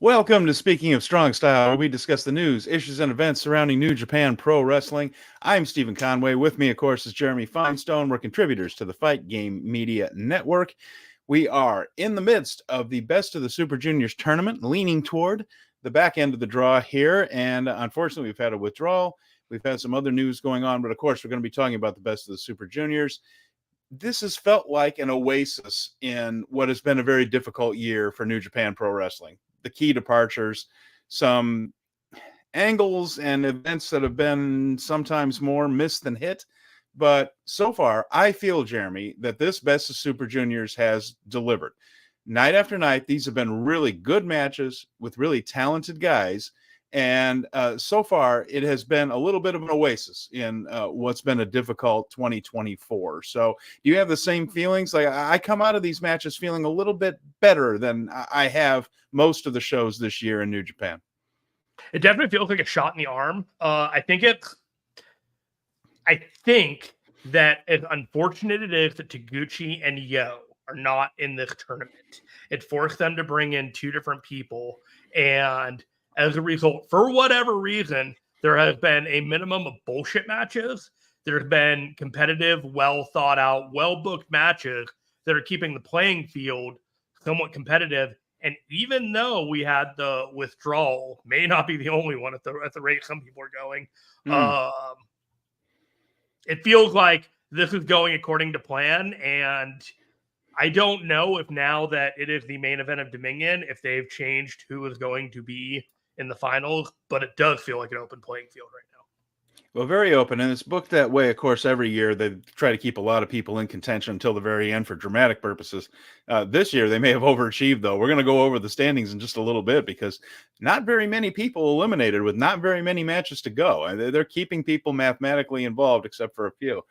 Welcome to Speaking of Strong Style, where we discuss the news, issues, and events surrounding New Japan Pro Wrestling. I'm Stephen Conway. With me, of course, is Jeremy Finestone. We're contributors to the Fight Game Media Network. We are in the midst of the Best of the Super Juniors tournament, leaning toward the back end of the draw here. And unfortunately, we've had a withdrawal. We've had some other news going on, but of course, we're going to be talking about the Best of the Super Juniors. This has felt like an oasis in what has been a very difficult year for New Japan Pro Wrestling. The key departures, some angles and events that have been sometimes more missed than hit. But so far, I feel, Jeremy, that this Best of Super Juniors has delivered. Night after night, these have been really good matches with really talented guys. And so far, it has been a little bit of an oasis in what's been a difficult 2024. So do you have the same feelings? Like, I come out of these matches feeling a little bit better than I have most of the shows this year in New Japan. It definitely feels like a shot in the arm. I think that as unfortunate it is that Taguchi and Yo are not in this tournament, it forced them to bring in two different people. And as a result, for whatever reason, there has been a minimum of bullshit matches. There's been competitive, well thought out, well booked matches that are keeping the playing field somewhat competitive. And even though we had the withdrawal, may not be the only one at the rate some people are going, it feels like this is going according to plan. And I don't know if now that it is the main event of Dominion, if they've changed who is going to be in the finals, but it does feel like an open playing field right now. Well, very open, and it's booked that way. Of course, every year they try to keep a lot of people in contention until the very end for dramatic purposes. This year, they may have overachieved, though. We're going to go over the standings in just a little bit because not very many people eliminated with not very many matches to go. They're keeping people mathematically involved, except for a few.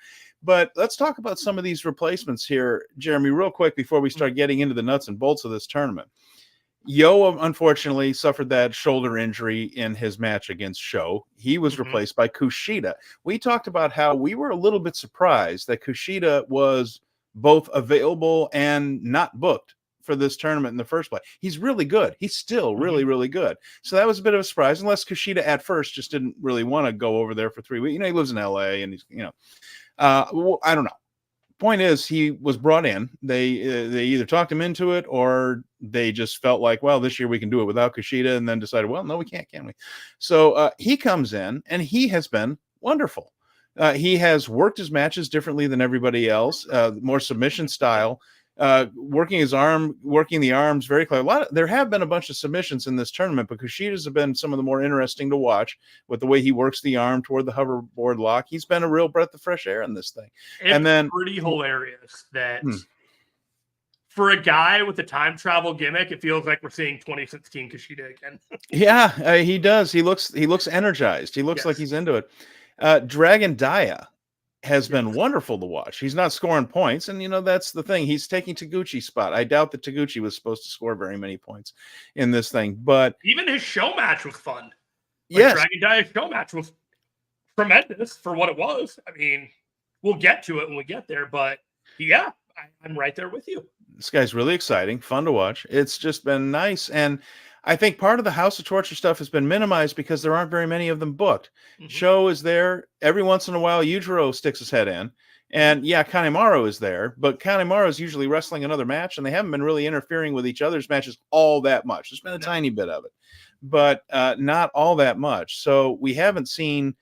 But let's talk about some of these replacements here, Jeremy, real quick before we start getting into the nuts and bolts of this tournament. Yo, unfortunately, suffered that shoulder injury in his match against Sho. He was replaced by Kushida. We talked about how we were a little bit surprised that Kushida was both available and not booked for this tournament in the first place. He's really good. He's still really, really good. So that was a bit of a surprise, unless Kushida at first just didn't really want to go over there for 3 weeks. He lives in LA and he's, I don't know. Point is, he was brought in. They either talked him into it or they just felt like, well, this year we can do it without Kushida, and then decided, well, no, we can't, can we? So he comes in, and he has been wonderful. He has worked his matches differently than everybody else, more submission style, working the arms very clear. There have been a bunch of submissions in this tournament, but Kushida's have been some of the more interesting to watch with the way he works the arm toward the hoverboard lock. He's been a real breath of fresh air in this thing. It's pretty hilarious that for a guy with a time travel gimmick, it feels like we're seeing 2016 Kushida again. Yeah, he does. He looks energized. He looks like he's into it. Dragon Dia has been wonderful to watch. He's not scoring points, and that's the thing. He's taking Taguchi's spot. I doubt that Taguchi was supposed to score very many points in this thing, but even his show match was fun. Yes, Dragon Dia's show match was tremendous for what it was. I mean, we'll get to it when we get there, but yeah, I'm right there with you. This guy's really exciting, fun to watch. It's just been nice, and I think part of the House of Torture stuff has been minimized because there aren't very many of them booked. Sho is there. Every once in a while, Yujiro sticks his head in. And yeah, Kanemaru is there, but Kanemaru is usually wrestling another match, and they haven't been really interfering with each other's matches all that much. There's been a tiny bit of it, but not all that much. So we haven't seen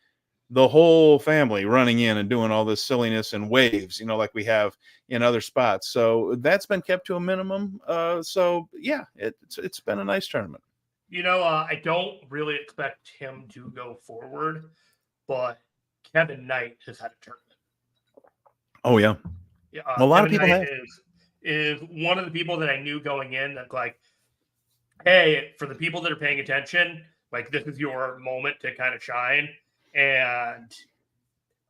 the whole family running in and doing all this silliness in waves, like we have in other spots. So that's been kept to a minimum. So yeah, it's been a nice tournament. I don't really expect him to go forward, but Kevin Knight has had a tournament. Oh yeah. Yeah. A lot of people is one of the people that I knew going in that's like, hey, for the people that are paying attention, like this is your moment to kind of shine. And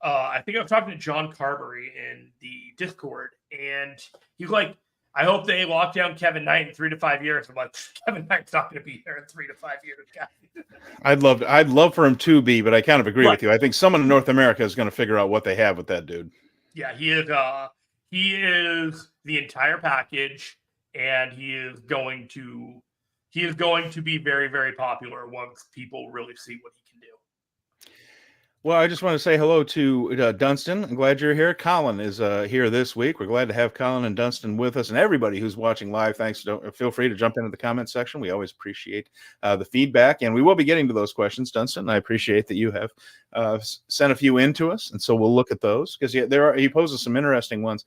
I think I was talking to John Carberry in the Discord, and he's like, I hope they lock down Kevin Knight in 3 to 5 years. I'm like, Kevin Knight's not going to be here in 3 to 5 years, guys. I'd love for him to be, but I kind of agree with you. I think someone in North America is going to figure out what they have with that dude. Yeah, he is the entire package, and he is going to he is going to be very, very popular once people really see what he can do. Well, I just want to say hello to Dunstan. I'm glad you're here. Colin is here this week. We're glad to have Colin and Dunstan with us, and everybody who's watching live. Thanks. Feel free to jump into the comment section. We always appreciate the feedback, and we will be getting to those questions, Dunstan. I appreciate that you have sent a few in to us, and so we'll look at those because he poses some interesting ones.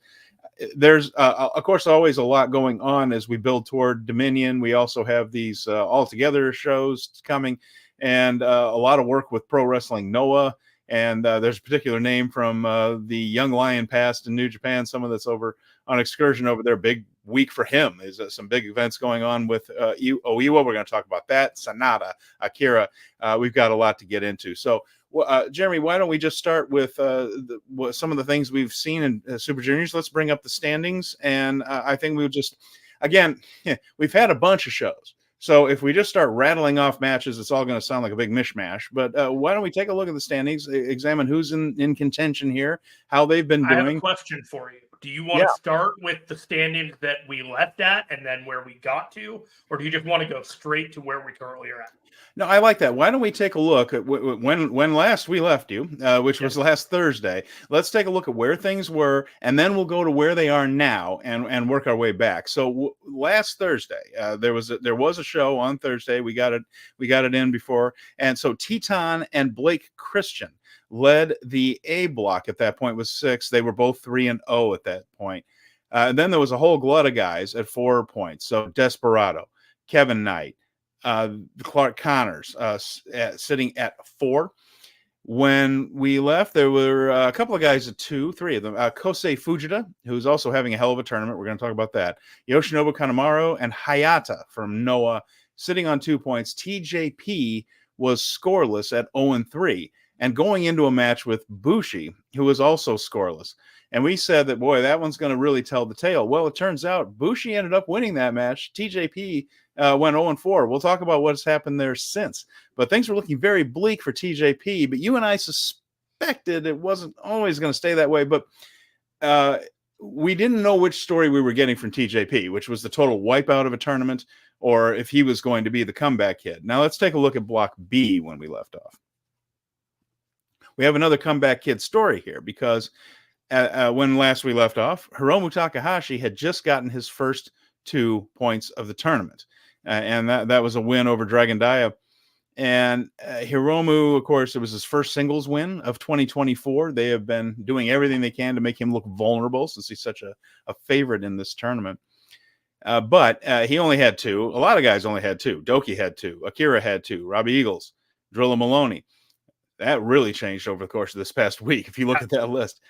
There's, of course, always a lot going on as we build toward Dominion. We also have these all together shows coming, and a lot of work with Pro Wrestling Noah. And there's a particular name from the Young Lion past in New Japan, someone that's over on excursion over there. Big week for him. Is some big events going on with Oiwa. We're going to talk about that. Sanada, Akira. We've got a lot to get into. So, Jeremy, why don't we just start with some of the things we've seen in Super Juniors? Let's bring up the standings. And I think we'll just, again, we've had a bunch of shows. So if we just start rattling off matches, it's all going to sound like a big mishmash. But why don't we take a look at the standings, examine who's in contention here, how they've been doing. I have a question for you. Do you want to start with the standings that we left at and then where we got to, or do you just want to go straight to where we currently are at? No, I like that. Why don't we take a look at when last we left you, which was last Thursday. Let's take a look at where things were, and then we'll go to where they are now and work our way back. So last Thursday, there was a show on Thursday. We got it in before, and so Teton and Blake Christian led the A block at that point with 6. They were both 3-0 at that point. And then there was a whole glut of guys at 4 points. So Desperado, Kevin Knight, Clark Connors sitting at 4. When we left, there were a couple of guys at 2, 3 of them. Kosei Fujita, who's also having a hell of a tournament. We're going to talk about that. Yoshinobu Kanemaru and Hayata from Noah sitting on 2 points. TJP was scoreless at 0-3 and going into a match with Bushi, who was also scoreless. And we said that, boy, that one's going to really tell the tale. Well, it turns out Bushi ended up winning that match. TJP went 0-4. We'll talk about what's happened there since. But things were looking very bleak for TJP. But you and I suspected it wasn't always going to stay that way. But we didn't know which story we were getting from TJP, which was the total wipeout of a tournament, or if he was going to be the comeback kid. Now let's take a look at Block B when we left off. We have another comeback kid story here because when last we left off, Hiromu Takahashi had just gotten his first 2 points of the tournament. And that was a win over Dragon Dia. And Hiromu, of course, it was his first singles win of 2024. They have been doing everything they can to make him look vulnerable since he's such a favorite in this tournament. But he only had 2. A lot of guys only had 2. Doki had 2. Akira had 2. Robbie Eagles, Drilla Maloney. That really changed over the course of this past week. If you look at that list,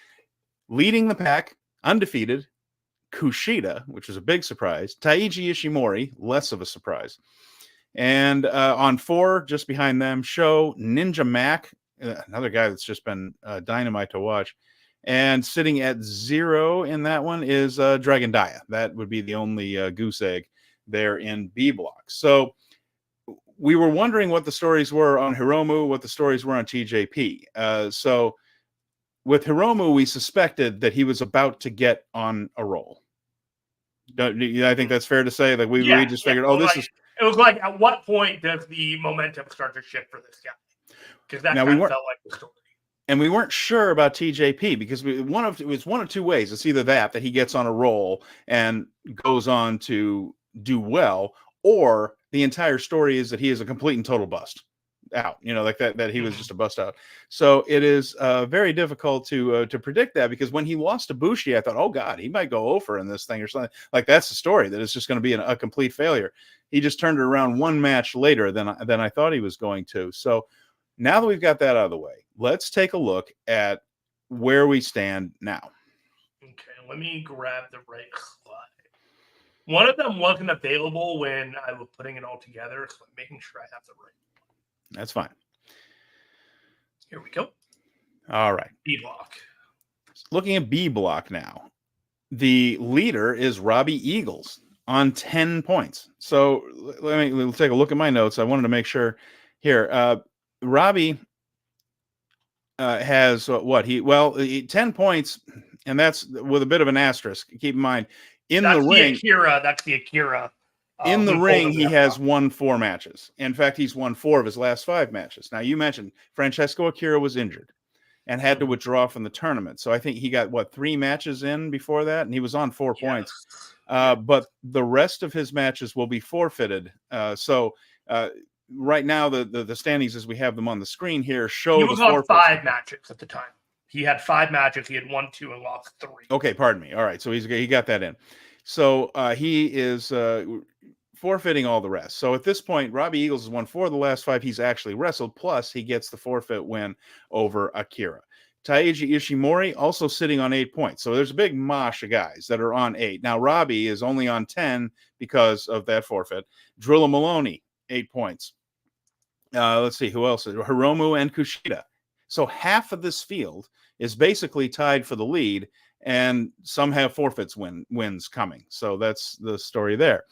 leading the pack, undefeated, Kushida, which was a big surprise. Taiji Ishimori, less of a surprise. And on 4, just behind them, Sho, Ninja Mac, another guy that's just been dynamite to watch. And sitting at 0 in that one is Dragon Dia. That would be the only goose egg there in B block. So we were wondering what the stories were on Hiromu, what the stories were on TJP. So with Hiromu, we suspected that he was about to get on a roll. I think that's fair to say. Like we just figured, It was like, at what point does the momentum start to shift for this guy? Because that kind of felt like the story. And we weren't sure about TJP because it was one of 2 ways. It's either that he gets on a roll and goes on to do well, or the entire story is that he is a complete and total bust out, like that he was just a bust out. So it is very difficult to predict that, because when he lost to Bushi, I thought, oh God, he might go over in this thing or something. Like that's the story, that it's just going to be a complete failure. He just turned it around 1 match later than I thought he was going to. So now that we've got that out of the way, let's take a look at where we stand now. Okay, let me grab the right slide. One of them wasn't available when I was putting it all together, so I'm making sure I have the right one. That's fine. Here we go. All right. B block. Looking at B block now, the leader is Robbie Eagles on 10 points. So let's take a look at my notes. I wanted to make sure here. Robbie has 10 points, and that's with a bit of an asterisk. Keep in mind, that's the ring. That's the Akira In the who ring, pulled he him has out. won 4 matches. In fact, he's won 4 of his last 5 matches. Now, you mentioned Francesco Akira was injured and had to withdraw from the tournament. So I think he got, 3 matches in before that, and he was on 4 points. But the rest of his matches will be forfeited. Right now, the standings as we have them on the screen here show He the was on forfeits. 5 matches at the time. He had 5 matches. He had won 2 and lost 3. Okay, pardon me. All right, so he got that in. So he is forfeiting all the rest. So at this point, Robbie Eagles has won 4 of the last 5 he's actually wrestled, plus he gets the forfeit win over Akira. Taiji Ishimori also sitting on 8 points. So there's a big mosh of guys that are on 8. Now, Robbie is only on 10 because of that forfeit. Drilla Maloney, 8 points. Let's see, who else? Hiromu and Kushida. So half of this field is basically tied for the lead, and some have forfeits wins coming. So that's the story there.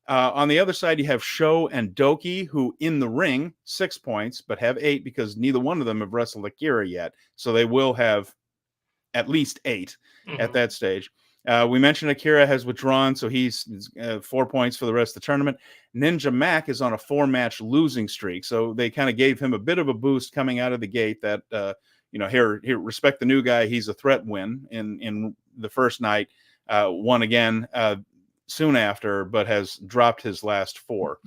On the other side, you have Sho and Doki, who in the ring, 6 points, but have 8 because neither one of them have wrestled Akira yet. So they will have at least 8 at that stage. We mentioned Akira has withdrawn, so he's 4 points for the rest of the tournament. Ninja Mac is on a 4-match losing streak, so they kind of gave him a bit of a boost coming out of the gate that, here, respect the new guy. He's a threat win in the first night, won again soon after, but has dropped his last 4.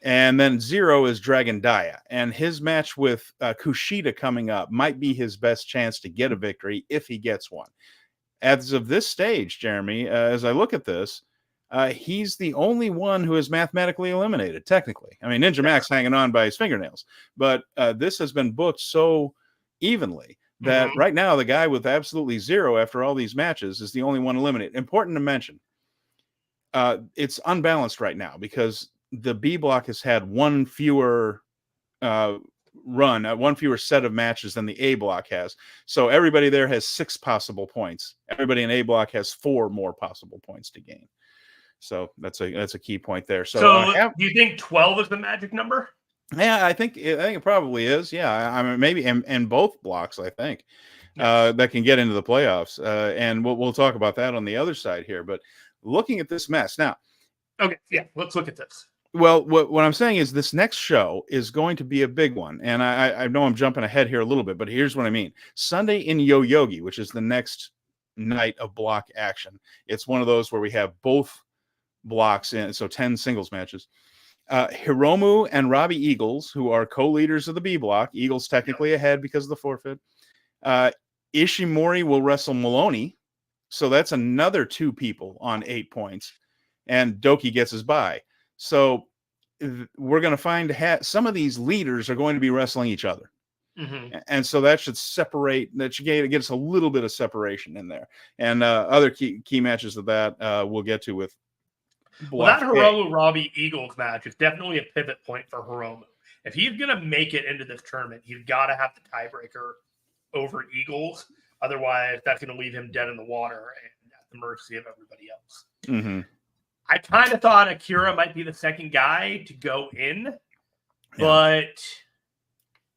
And then 0 is Dragon Daya, and his match with Kushida coming up might be his best chance to get a victory if he gets one. As of this stage, Jeremy, as I look at this, he's the only one who is mathematically eliminated, technically. I mean, Ninja Mac's hanging on by his fingernails, but this has been booked so evenly that right now the guy with absolutely 0 after all these matches is the only one eliminated. Important to mention, it's unbalanced right now because the B block has had one fewer one fewer set of matches than the A block has. So everybody there has 6 possible points. Everybody in A block has 4 more possible points to gain. So that's a key point there. So do you think 12 is the magic number? Yeah, I think it probably is. Yeah, I mean maybe in both blocks. I think that can get into the playoffs, and we'll talk about that on the other side here. But looking at this mess now. Okay, yeah, let's look at this. Well, what I'm saying is this next show is going to be a big one. And I know I'm jumping ahead here a little bit, but here's what I mean. Sunday in Yoyogi, which is the next night of block action. It's one of those where we have both blocks in, so 10 singles matches. Hiromu and Robbie Eagles, who are co-leaders of the B block. Eagles technically ahead because of the forfeit. Ishimori will wrestle Maloney. So that's another 2 people on 8 points. And Doki gets his bye. So we're going to find some of these leaders are going to be wrestling each other. And so that should separate, that should get us a little bit of separation in there. And other key matches of that we'll get to with Block that Hiromu-Robbie Eagles match is definitely a pivot point for Hiromu. If he's going to make it into this tournament, he's got to have the tiebreaker over Eagles. Otherwise, that's going to leave him dead in the water and at the mercy of everybody else. I kind of thought Akira might be the second guy to go in, but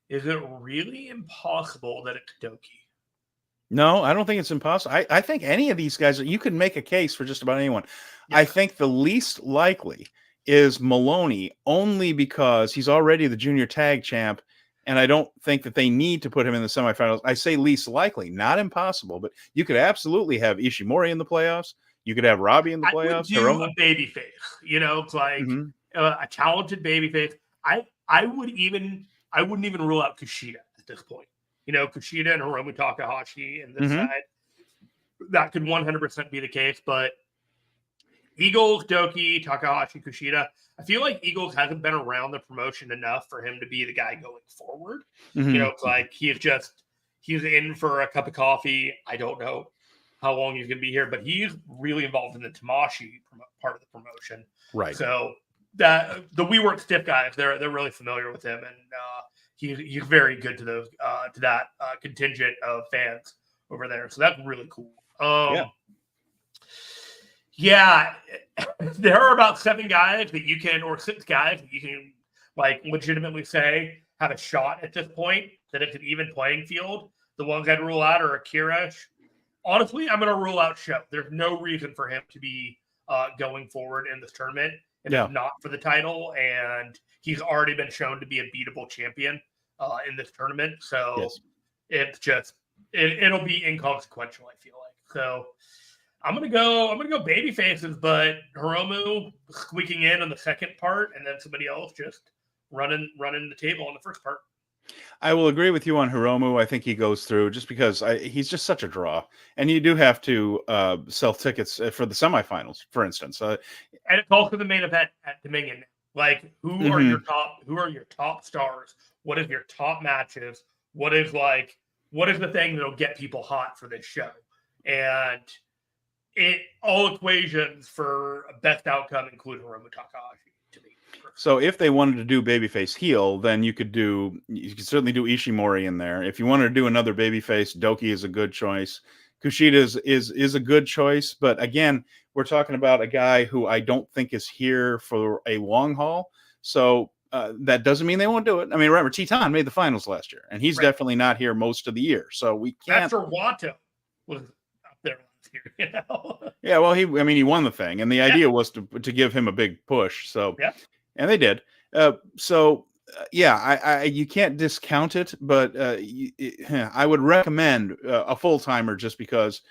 is it really impossible that it's Doki? No, I don't think it's impossible. I think any of these guys, you can make a case for just about anyone. I think the least likely is Maloney, only because he's already the junior tag champ, and I don't think that they need to put him in the semifinals. I say least likely, not impossible, but you could absolutely have Ishimori in the playoffs. You could have Robbie in the playoffs. I would do a babyface, it's like a talented babyface. I wouldn't even rule out Kushida at this point. Kushida and Hiromu Takahashi and this side. That could 100% be the case, but Eagles, Doki, Takahashi, Kushida. I feel like Eagles hasn't been around the promotion enough for him to be the guy going forward. It's like he's in for a cup of coffee. I don't know how long he's going to be here, but he's really involved in the Tamashi part of the promotion. Right. So that the We Work Stiff guys, they're really familiar with him, and he's very good to that contingent of fans over there. So that's really cool. Yeah, there are about 7 guys that you can, or 6 guys that you can like legitimately say have a shot at this point, that it's an even playing field. The ones I'd rule out are Akira. Honestly, I'm going to rule out Sho. There's no reason for him to be going forward in this tournament. If Yeah. it's not for the title, and he's already been shown to be a beatable champion in this tournament. So Yes. it's just it'll be inconsequential, I feel like. So I'm gonna go baby faces, but Hiromu squeaking in on the second part, and then somebody else just running the table on the first part. I will agree with you on Hiromu. I think he goes through just because he's just such a draw, and you do have to sell tickets for the semifinals, for instance. And it's also the main event at Dominion. Like, who are your top stars? What is your top matches? What is the thing that'll get people hot for this show? And all equations for best outcome include Hiromu Takahashi to me. So if they wanted to do babyface heel, then you could certainly do Ishimori in there. If you wanted to do another babyface, Doki is a good choice. Kushida is a good choice, but again, we're talking about a guy who I don't think is here for a long haul. So that doesn't mean they won't do it. I mean, remember, Titan made the finals last year, and he's definitely not here most of the year. So we can't. Master Wato was up there last year, you know. Yeah, well, he won the thing, and the idea was to give him a big push. So yeah. And they did. You can't discount it, but I would recommend a full timer just because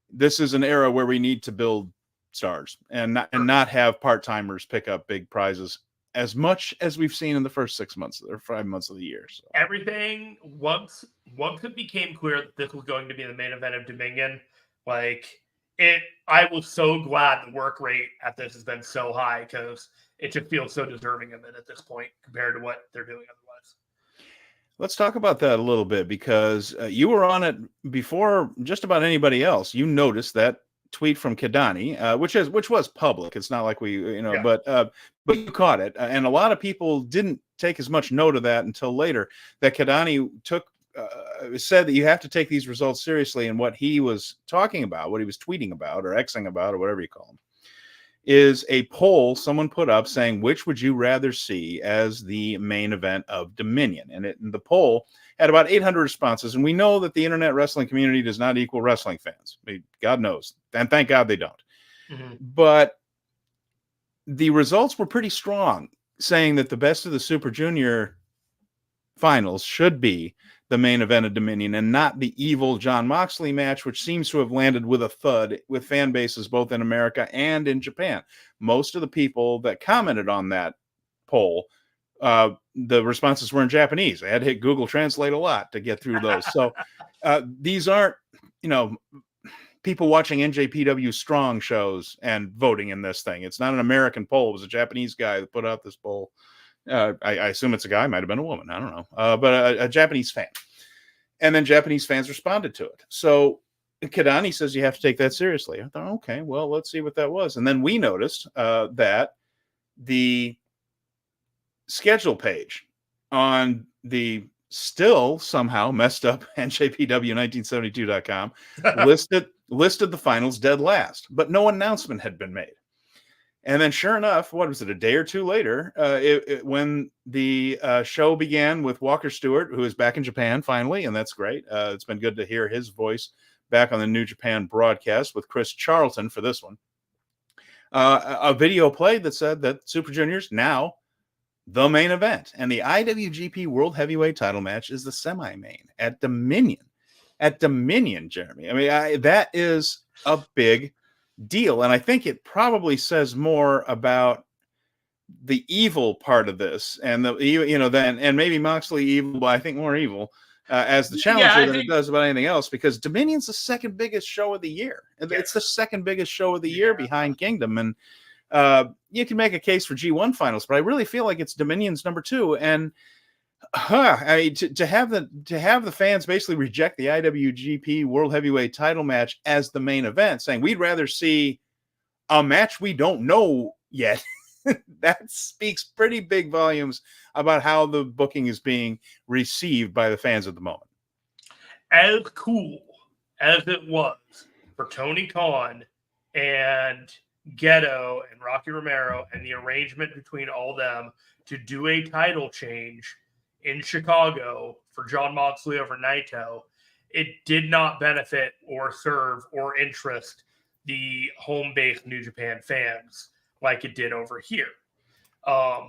this is an era where we need to build stars and not have part timers pick up big prizes as much as we've seen in the first 6 months or 5 months of the year. So. Everything once it became clear that this was going to be the main event of Dominion, I was so glad the work rate at this has been so high because it just feels so deserving of it at this point compared to what they're doing otherwise. Let's talk about that a little bit because you were on it before just about anybody else. You noticed that tweet from Kidani, which was public. It's not like but you caught it, and a lot of people didn't take as much note of that until later. That Kidani said that you have to take these results seriously, and what he was talking about, what he was tweeting about or Xing about or whatever you call them, is a poll someone put up saying, which would you rather see as the main event of Dominion? And the poll had about 800 responses. And we know that the internet wrestling community does not equal wrestling fans. God knows. And thank God they don't. Mm-hmm. But the results were pretty strong, saying that the best of the Super Junior finals should be the main event of Dominion and not the evil Jon Moxley match, which seems to have landed with a thud with fan bases both in America and in Japan. Most of the people that commented on that poll, the responses were in Japanese. I had to hit Google Translate a lot to get through those. So these aren't, people watching NJPW Strong shows and voting in this thing. It's not an American poll. It was a Japanese guy that put out this poll. I assume it's a guy, might have been a woman. I don't know. But a Japanese fan. And then Japanese fans responded to it. So Kidani says you have to take that seriously. I thought, okay, well, let's see what that was. And then we noticed that the schedule page on the still somehow messed up NJPW1972.com listed the finals dead last, but no announcement had been made. And then sure enough, what was it, a day or two later, when the show began with Walker Stewart, who is back in Japan finally, and that's great. It's been good to hear his voice back on the New Japan broadcast with Chris Charlton for this one. A video played that said that Super Juniors now the main event. And the IWGP World Heavyweight title match is the semi-main at Dominion. At Dominion, Jeremy. I mean, that is a big deal. And I think it probably says more about the evil part of this and and maybe Moxley evil, but I think more evil as the challenger than it does about anything else, because Dominion's the second biggest show of the year. Yes. It's the second biggest show of the year behind Kingdom. And you can make a case for G1 finals, but I really feel like it's Dominion's number 2. And I mean, to have the fans basically reject the IWGP World Heavyweight title match as the main event, saying we'd rather see a match we don't know yet, that speaks pretty big volumes about how the booking is being received by the fans at the moment. As cool as it was for Tony Khan and Ghetto and Rocky Romero and the arrangement between all of them to do a title change in Chicago for Jon Moxley over Naito, it did not benefit or serve or interest the home-based New Japan fans like it did over here.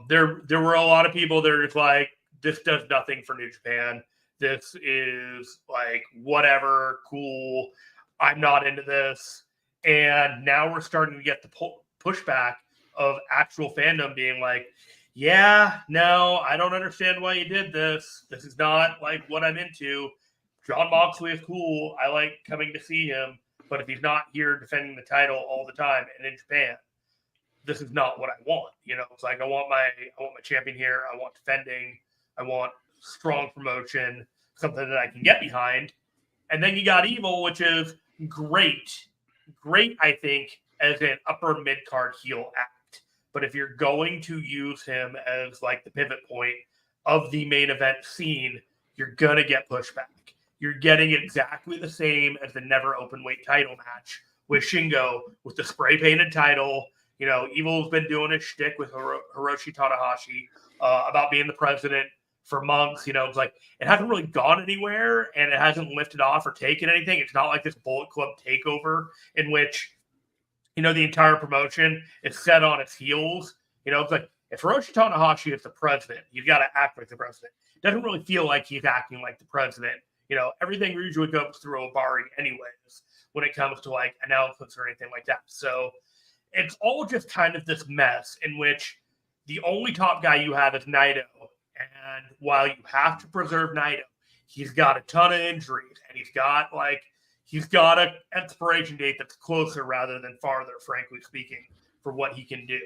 There were a lot of people that are just like, this does nothing for New Japan. This is like, whatever, cool. I'm not into this. And now we're starting to get the pushback of actual fandom being like, yeah, no, I don't understand why you did this. This is not like what I'm into. John Moxley is cool. I like coming to see him. But if he's not here defending the title all the time and in Japan, this is not what I want. It's like I want my champion here. I want defending. I want strong promotion, something that I can get behind. And then you got Evil, which is great, I think, as an upper mid-card heel act. But if you're going to use him as like the pivot point of the main event scene, you're going to get pushback. You're getting exactly the same as the never open weight title match with Shingo with the spray painted title. Evil's been doing his shtick with Hiroshi Tanahashi about being the president for months. It's like it hasn't really gone anywhere and it hasn't lifted off or taken anything. It's not like this Bullet Club takeover in which, the entire promotion is set on its heels. It's like if Hiroshi Tanahashi is the president, you've got to act like the president. It doesn't really feel like he's acting like the president. Everything usually goes through Obari anyways when it comes to like announcements or anything like that. So it's all just kind of this mess in which the only top guy you have is Naito. And while you have to preserve Naito, he's got a ton of injuries and he's got an expiration date that's closer rather than farther, frankly speaking, for what he can do.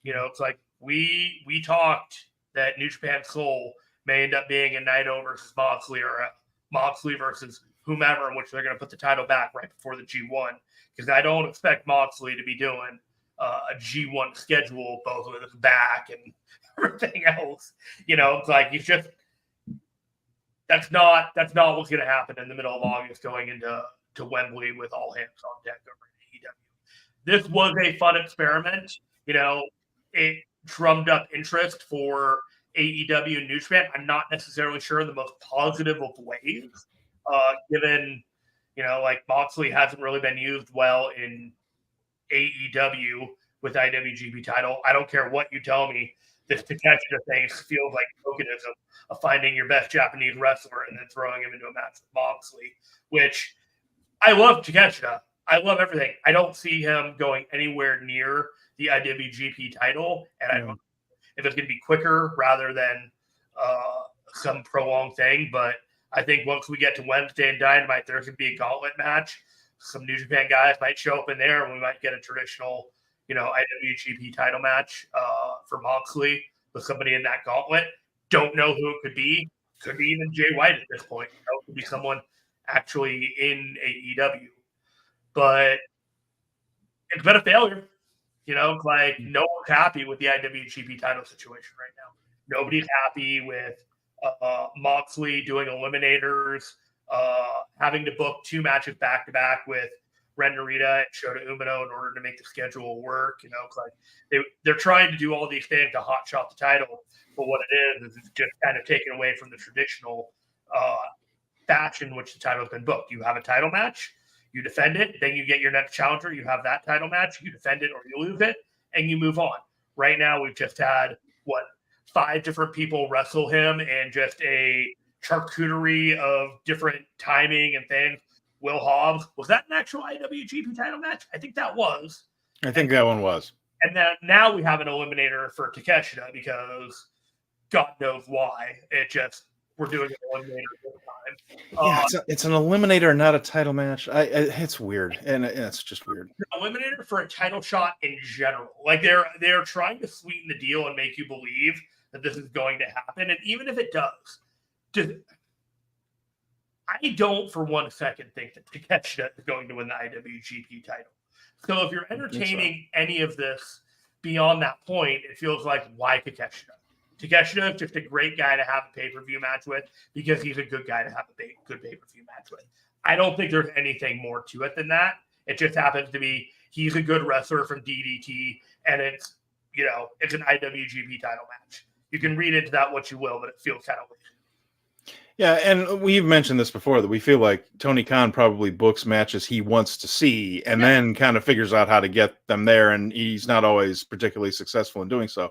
It's like we talked that New Japan Soul may end up being a Naito versus Moxley or a Moxley versus whomever, in which they're going to put the title back right before the G1, because I don't expect Moxley to be doing a G1 schedule both with his back and everything else. It's like he's just that's not what's going to happen in the middle of August going into Wembley with all hands on deck over in AEW. This was a fun experiment. It drummed up interest for AEW and New Japan. I'm not necessarily sure in the most positive of ways, given, like Moxley hasn't really been used well in AEW with the IWGP title. I don't care what you tell me. This Takeshita thing feels like tokenism of finding your best Japanese wrestler and then throwing him into a match with Moxley, which I love Takeshita. I love everything. I don't see him going anywhere near the IWGP title, and I don't know if it's going to be quicker rather than some prolonged thing. But I think once we get to Wednesday and Dynamite, there's going to be a gauntlet match. Some New Japan guys might show up in there, and we might get a traditional, IWGP title match for Moxley with somebody in that gauntlet. Don't know who it could be. Could be even Jay White at this point. It could be someone actually in AEW. But it's been a failure. Like no one's happy with the IWGP title situation right now. Nobody's happy with Moxley doing eliminators, having to book 2 matches back to back with Ren Narita and Shota Umino in order to make the schedule work. It's like they're trying to do all these things to hotshot the title, but what it is it's just kind of taken away from the traditional fashion in which the title has been booked. You have a title match. You defend it, then you get your next challenger. You have that title match. You defend it or you lose it, and you move on. Right now, we've just had, 5 different people wrestle him and just a charcuterie of different timing and things. Will Hobbs, was that an actual IWGP title match? I think that was. I think that one was. And then now we have an eliminator for Takeshita because God knows why. We're doing an eliminator this time. Yeah, it's an eliminator, not a title match. It's weird, and it's just weird. An eliminator for a title shot in general. Like they're trying to sweeten the deal and make you believe that this is going to happen. And even if it does, I don't for one second think that Takeshita is going to win the IWGP title. So if you're entertaining any of this beyond that point, it feels like, why Takeshita? Takeshita is just a great guy to have a pay-per-view match with because he's a good guy to have a good pay-per-view match with. I don't think there's anything more to it than that. It just happens to be he's a good wrestler from DDT, and it's an IWGP title match. You can read into that what you will, but it feels kind of weird. Yeah, and we've mentioned this before that we feel like Tony Khan probably books matches he wants to see and then kind of figures out how to get them there, and he's not always particularly successful in doing so.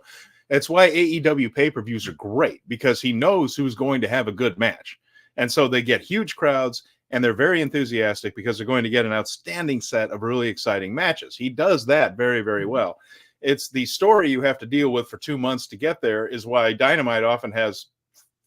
It's why AEW pay-per-views are great, because he knows who's going to have a good match. And so they get huge crowds, and they're very enthusiastic because they're going to get an outstanding set of really exciting matches. He does that very, very well. It's the story you have to deal with for 2 months to get there is why Dynamite often has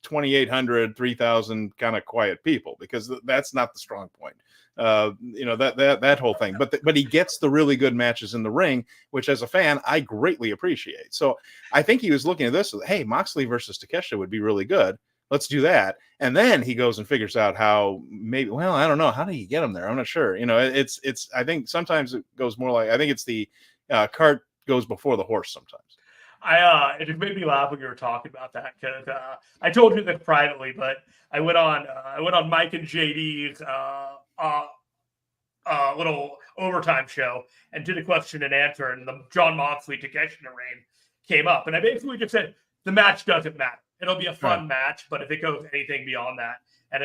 2,800, 3,000 kind of quiet people, because that's not the strong point. That whole thing. But he gets the really good matches in the ring, which as a fan I greatly appreciate. So I think he was looking at this. Hey, Moxley versus Takeshita would be really good. Let's do that. And then he goes and figures out how maybe. Well, I don't know. How do you get him there? I'm not sure. It's. I think sometimes it goes more like. I think it's the cart goes before the horse sometimes. It just made me laugh when you were talking about that, because I told you this privately, but I went on Mike and JD's little overtime show and did a question and answer, and the John Moxley Takeshita reign came up, and I basically just said the match doesn't matter. It'll be a fun match, but if it goes anything beyond that, and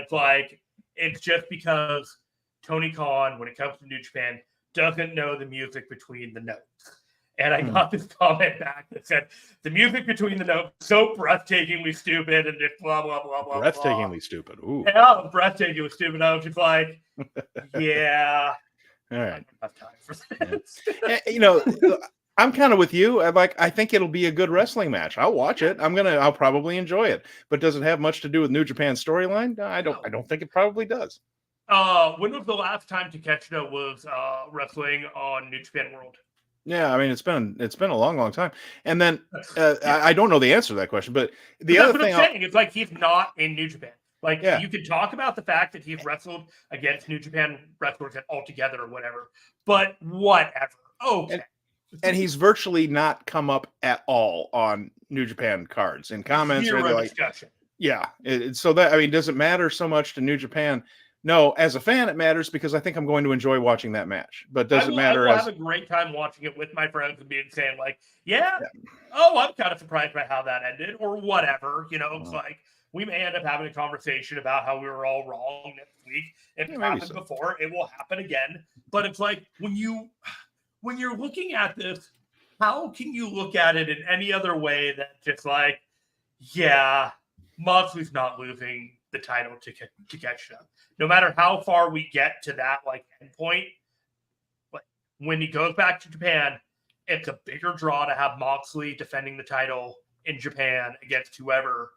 it's just because Tony Khan, when it comes to New Japan, doesn't know the music between the notes. And I got this comment back that said, the music between the notes so breathtakingly stupid and just blah, blah, blah, blah, breathtakingly blah. Stupid. Ooh. Yeah, breathtakingly stupid. I was just like, yeah. All right. I don't have time for this. I'm kind of with you. I think it'll be a good wrestling match. I'll watch it. I'll probably enjoy it. But does it have much to do with New Japan's storyline? I don't think it probably does. When was the last time Takeshita was wrestling on New Japan World? Yeah, I mean it's been a long time, and then I don't know the answer to that question, but other thing I'm saying, it's like he's not in New Japan. You can talk about the fact that he's wrestled against New Japan wrestlers altogether or whatever, but whatever. Okay, and he's virtually not come up at all on New Japan cards in comments or like discussion. Yeah, so that does it matter so much to New Japan? No, as a fan, it matters because I think I'm going to enjoy watching that match. But does it matter? I will have a great time watching it with my friends and saying like, oh, I'm kind of surprised by how that ended or whatever. It's like we may end up having a conversation about how we were all wrong next week. If it happened before, it will happen again. But it's like when you're looking at this, how can you look at it in any other way than just like, yeah, Moxley's not losing the title to Takeshita. No matter how far we get to that endpoint, but when he goes back to Japan, it's a bigger draw to have Moxley defending the title in Japan against whoever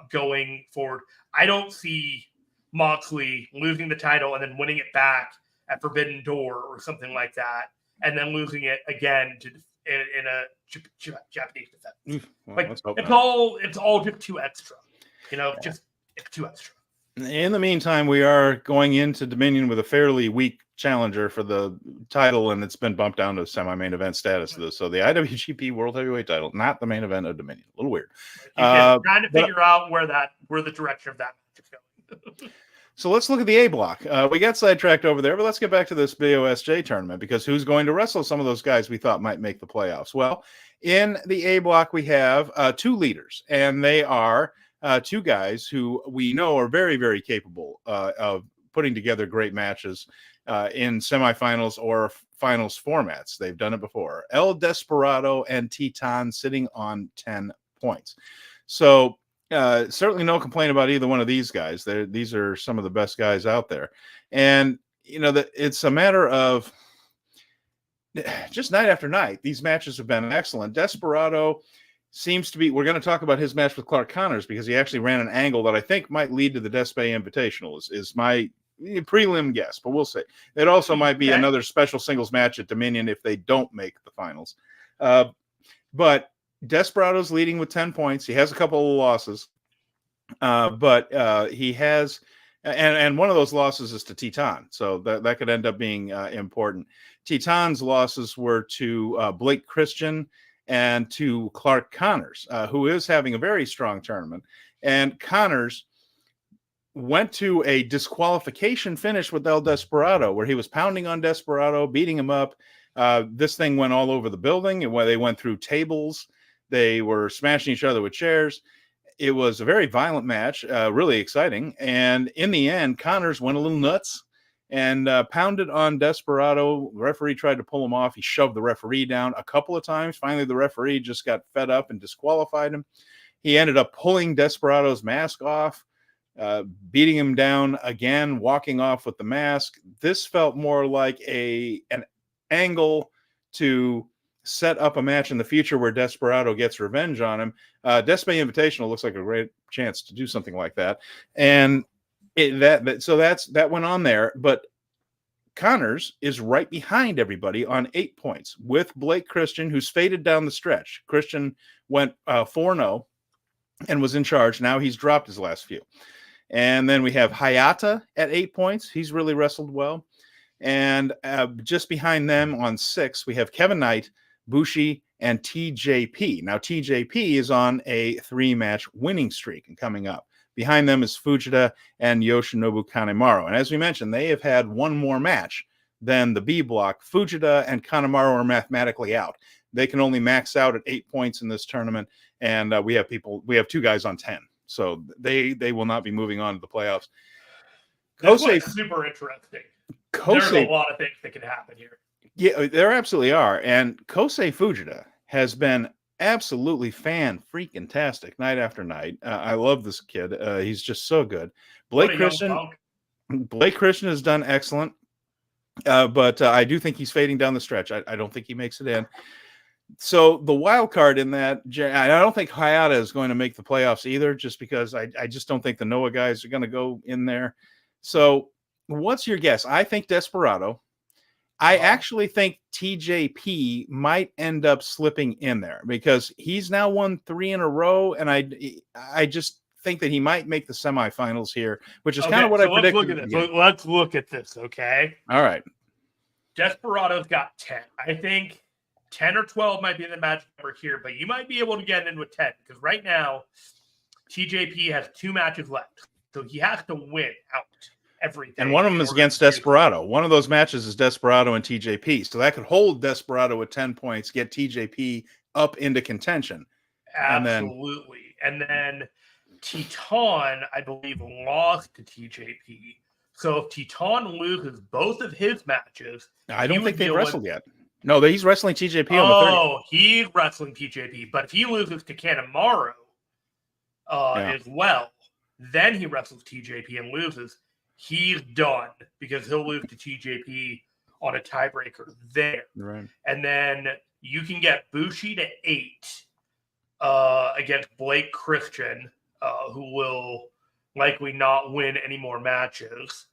going forward. I don't see Moxley losing the title and then winning it back at Forbidden Door or something like that, and then losing it again in a Japanese defense. Well, it's all just too extra. Just it's too extra. In the meantime, we are going into Dominion with a fairly weak challenger for the title, and it's been bumped down to semi-main event status. So the IWGP World Heavyweight title, not the main event of Dominion. A little weird. Trying to figure out where the direction of that match is going. So let's look at the A block. We got sidetracked over there, but let's get back to this BOSJ tournament, because who's going to wrestle some of those guys we thought might make the playoffs? Well, in the A block, we have two leaders, and they are two guys who we know are very, very capable of putting together great matches in semifinals or finals formats. They've done it before. El Desperado and Titan sitting on 10 points. So certainly no complaint about either one of these guys. These are some of the best guys out there. And, it's a matter of just night after night. These matches have been excellent. Desperado seems to be, we're going to talk about his match with Clark Connors because he actually ran an angle that I think might lead to the Despe Invitational is my prelim guess, but we'll see. It also might be another special singles match at Dominion if they don't make the finals. But Desperado's leading with 10 points. He has a couple of losses, but he has, and one of those losses is to Titan. So that could end up being important. Titan's losses were to Blake Christian and to Clark Connors, who is having a very strong tournament. And Connors went to a disqualification finish with El Desperado, where he was pounding on Desperado, beating him up. This thing went all over the building, and where they went through tables. They were smashing each other with chairs. it was a very violent match, really exciting. And in the end, Connors went a little nuts and pounded on Desperado. The referee tried to pull him off. He shoved the referee down a couple of times. Finally, the referee just got fed up and disqualified him. He ended up pulling Desperado's mask off, beating him down again, walking off with the mask. This felt more like an angle to set up a match in the future where Desperado gets revenge on him. Despe Invitational looks like a great chance to do something like that. And that went on there. But Connors is right behind everybody on 8 points with Blake Christian, who's faded down the stretch. Christian went 4-0 and was in charge. Now he's dropped his last few. And then we have Hayata at 8 points. He's really wrestled well. And just behind them on 6, we have Kevin Knight, Bushi, and TJP. Now, TJP is on a 3-match winning streak and coming up. Behind them is Fujita and Yoshinobu Kanemaru. And as we mentioned, they have had one more match than the B block. Fujita and Kanemaru are mathematically out. They can only max out at 8 points in this tournament. And we have 2 guys on 10. So they will not be moving on to the playoffs. That's super interesting. There's a lot of things that can happen here. Yeah, there absolutely are. And Kosei Fujita has been absolutely fan-freaking-tastic night after night. I love this kid. He's just so good. Blake Christian has done excellent. But I do think he's fading down the stretch. I don't think he makes it in. So the wild card in that, I don't think Hayata is going to make the playoffs either, just because I just don't think the Noah guys are going to go in there. So what's your guess? I think Desperado. I actually think TJP might end up slipping in there because he's now won 3 in a row, and I just think that he might make the semifinals here, which is kind of what I predicted. Let's look at this, okay? All right. Desperado's got 10. I think 10 or 12 might be the magic number here, but you might be able to get in with 10 because right now TJP has 2 matches left, so he has to win out everything. And one of them is against Desperado. One of those matches is Desperado and TJP, so that could hold Desperado at 10 points, get TJP up into contention. Absolutely. And then Teton, I believe, lost to TJP. So if Teton loses both of his matches, I don't think they've wrestled yet. No, he's wrestling TJP on the 30th. Oh, he's wrestling TJP. But if he loses to Kanemaru as well, then he wrestles TJP and loses. He's done because he'll lose to TJP on a tiebreaker there. Right. And then you can get Bushi to 8 against Blake Christian, who will likely not win any more matches.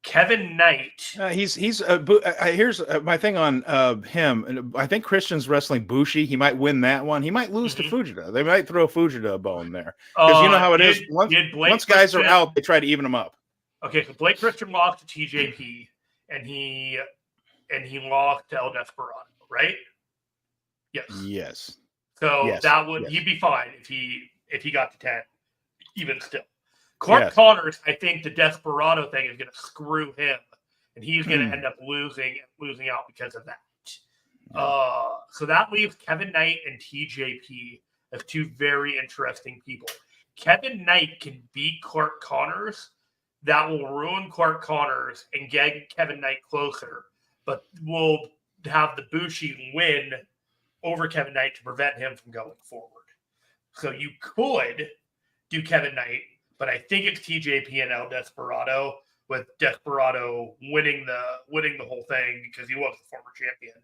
Kevin Knight. Here's my thing on him. I think Christian's wrestling Bushi. He might win that one. He might lose to Fujita. They might throw Fujita a bone there because you know how it is. Once guys are out, they try to even them up. Okay, so Blake Christian lost to TJP, and he lost to El Desperado, right? Yes. Yes. So he'd be fine if he got to 10, even still. Clark Connors, I think the Desperado thing is going to screw him, and he's going to end up losing out because of that. So that leaves Kevin Knight and TJP as 2 very interesting people. Kevin Knight can beat Clark Connors. That will ruin Clark Connors and get Kevin Knight closer, but will have the Bushi win over Kevin Knight to prevent him from going forward. So you could do Kevin Knight, but I think it's TJP and El Desperado, with Desperado winning the whole thing because he was the former champion.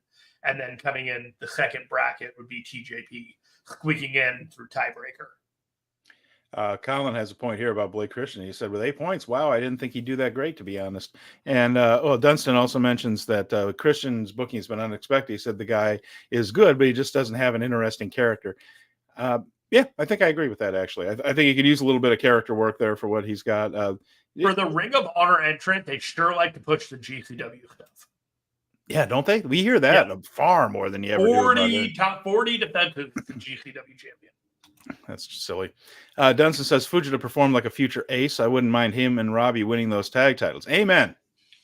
And then coming in the second bracket would be TJP squeaking in through tiebreaker. Colin has a point here about Blake Christian. He said, with 8 points, wow, I didn't think he'd do that great, to be honest. And Dunstan also mentions that Christian's booking has been unexpected. He said the guy is good, but he just doesn't have an interesting character. Yeah, I think I agree with that, actually. I think he could use a little bit of character work there for what he's got. For the Ring of Honor entrant, they sure like to push the GCW stuff. Yeah, don't they? We hear that far more than you ever do. Top 40 defenses the GCW champion. That's silly. Dunstan says Fujita performed like a future ace. I wouldn't mind him and Robbie winning those tag titles. Amen.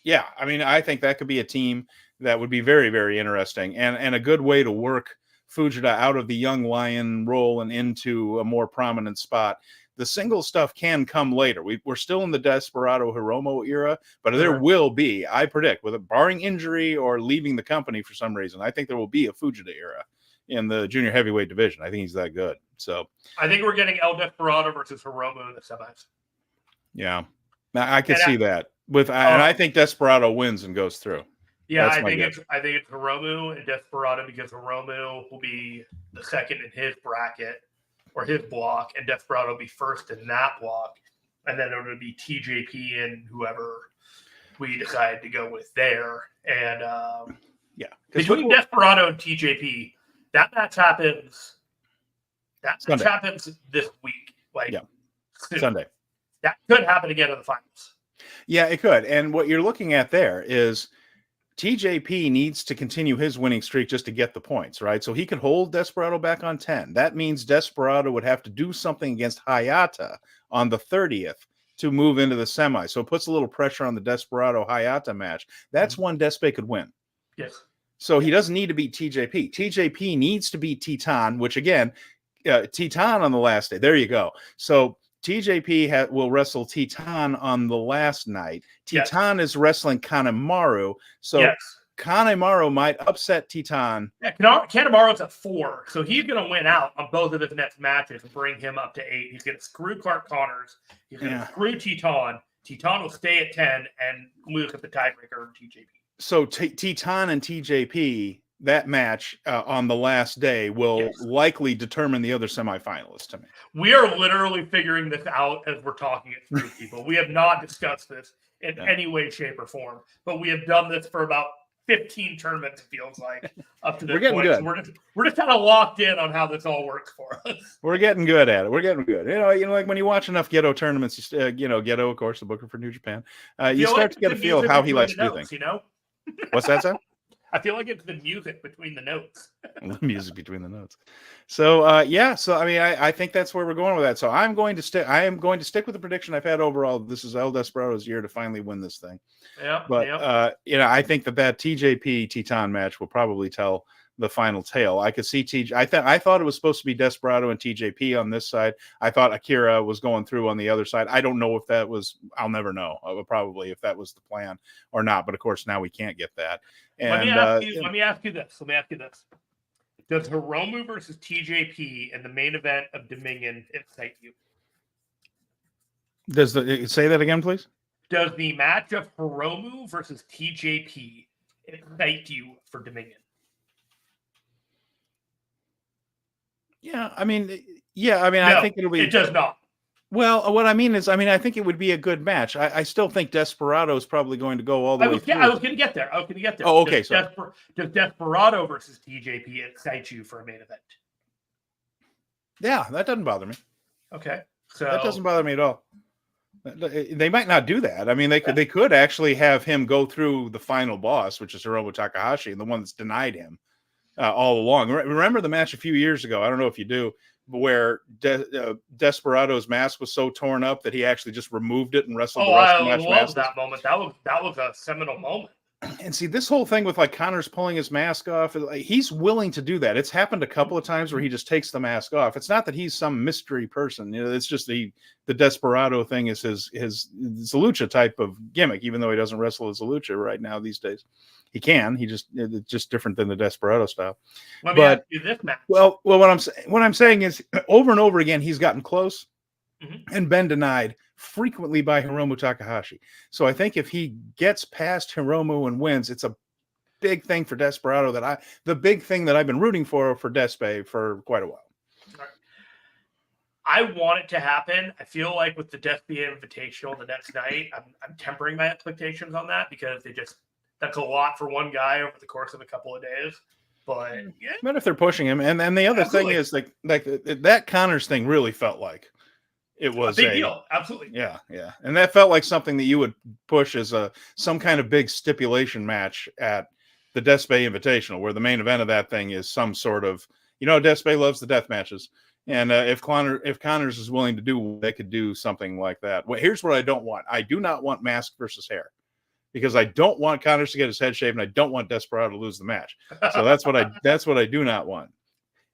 Yeah, I mean, I think that could be a team that would be very, very interesting and a good way to work Fujita out of the young lion role and into a more prominent spot. The single stuff can come later. We're still in the Desperado Hiromu era, but there will be, I predict, with barring injury or leaving the company for some reason, I think there will be a Fujita era in the junior heavyweight division. I think he's that good. So I think we're getting El Desperado versus Hiromu in the semis. Yeah, I could see that. And I think Desperado wins and goes through. Yeah, I think it's Hiromu and Desperado, because Hiromu will be the second in his bracket or his block, and Desperado will be first in that block, and then it would be TJP and whoever we decide to go with there. And between Desperado and TJP, that match happens. That match happens this week, Sunday. That could happen again in the finals. Yeah, it could. And what you're looking at there is TJP needs to continue his winning streak just to get the points, right? So he can hold Desperado back on 10. That means Desperado would have to do something against Hayata on the 30th to move into the semi. So it puts a little pressure on the Desperado-Hayata match. That's one Despe could win. Yes. So he doesn't need to beat TJP. TJP needs to beat Titan, which again, Titan on the last day. There you go. So TJP will wrestle Titan on the last night. Titan is wrestling Kanemaru. So Kanemaru might upset Titan. Yeah, Kanemaru's at 4. So he's going to win out on both of his next matches and bring him up to 8. He's going to screw Clark Connors. He's going to screw Titan. Titan will stay at 10 and lose at the tiebreaker of TJP. So Titan and TJP, that match on the last day will likely determine the other semifinalists to me. We are literally figuring this out as we're talking it through, people. We have not discussed this in any way, shape, or form, but we have done this for about 15 tournaments, it feels like, up to this point. Good. So we're just kind of locked in on how this all works for us. We're getting good at it. We're getting good. You know, like when you watch enough Gedo tournaments, Gedo, of course, the booker for New Japan, you start to get a feel of how he likes to do things. You know? What's that, Sam? I feel like it's the music between the notes. The music between the notes. So So I mean, I think that's where we're going with that. So I am going to stick with the prediction I've had overall. This is El Desperado's year to finally win this thing. Yeah. But I think that TJP Titan match will probably tell the final tale. I could see I thought it was supposed to be Desperado and TJP on this side. I thought Akira was going through on the other side. I don't know if that was. I'll never know. Probably if that was the plan or not. But of course, now we can't get that. And let me ask you this. Does Hiromu versus TJP in the main event of Dominion excite you? Say that again, please? Does the match of Hiromu versus TJP excite you for Dominion? I mean, no, I think it'll be. It does not. Well, what I mean is, I think it would be a good match. I still think Desperado is probably going to go all the way through. I was going to get there. Oh, okay. Does Desperado versus TJP excite you for a main event? Yeah, that doesn't bother me. Okay, so that doesn't bother me at all. They might not do that. I mean, they could actually have him go through the final boss, which is Hiromu Takahashi, and the one that's denied him all along. Remember the match a few years ago? I don't know if you do. Where Desperado's mask was so torn up that he actually just removed it and wrestled the rest of the match. I love that moment. That was a seminal moment. And see, this whole thing with like Connors pulling his mask off, he's willing to do that. It's happened a couple of times where he just takes the mask off. It's not that he's some mystery person. It's just the Desperado thing is his Lucha type of gimmick, even though he doesn't wrestle as a Lucha right now these days. He can. It's just different than the Desperado style. Let me ask you this match. Well, what I'm saying is, over and over again, he's gotten close and been denied frequently by Hiromu Takahashi. So I think if he gets past Hiromu and wins, it's a big thing for Desperado. The big thing that I've been rooting for Despe for quite a while. I want it to happen. I feel like with the Despe Invitational the next night, I'm tempering my expectations on that because that's a lot for one guy over the course of a couple of days. But but if they're pushing him, and the other thing is like that Connors thing really felt like it was a big deal. Absolutely. Yeah. And that felt like something that you would push as some kind of big stipulation match at the Despe Invitational, where the main event of that thing is some sort of, Despe loves the death matches. And if Connors is willing to do, they could do something like that. Well, here's what I don't want. I do not want mask versus hair, because I don't want Connors to get his head shaved, and I don't want Desperado to lose the match. So that's what I do not want.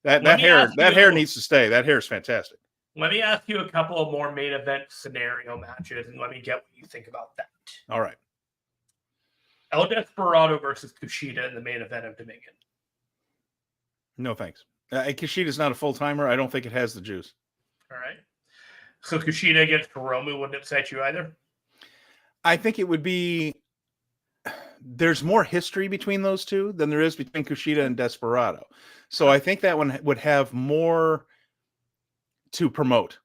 That hair needs to stay. That hair is fantastic. Let me ask you a couple of more main event scenario matches, and let me get what you think about that. All right. El Desperado versus Kushida in the main event of Dominion. No thanks. Kushida's not a full-timer. I don't think it has the juice. All right. So Kushida against Hiromu wouldn't excite you either? I think it would be... There's more history between those two than there is between Kushida and Desperado. So I think that one would have more to promote.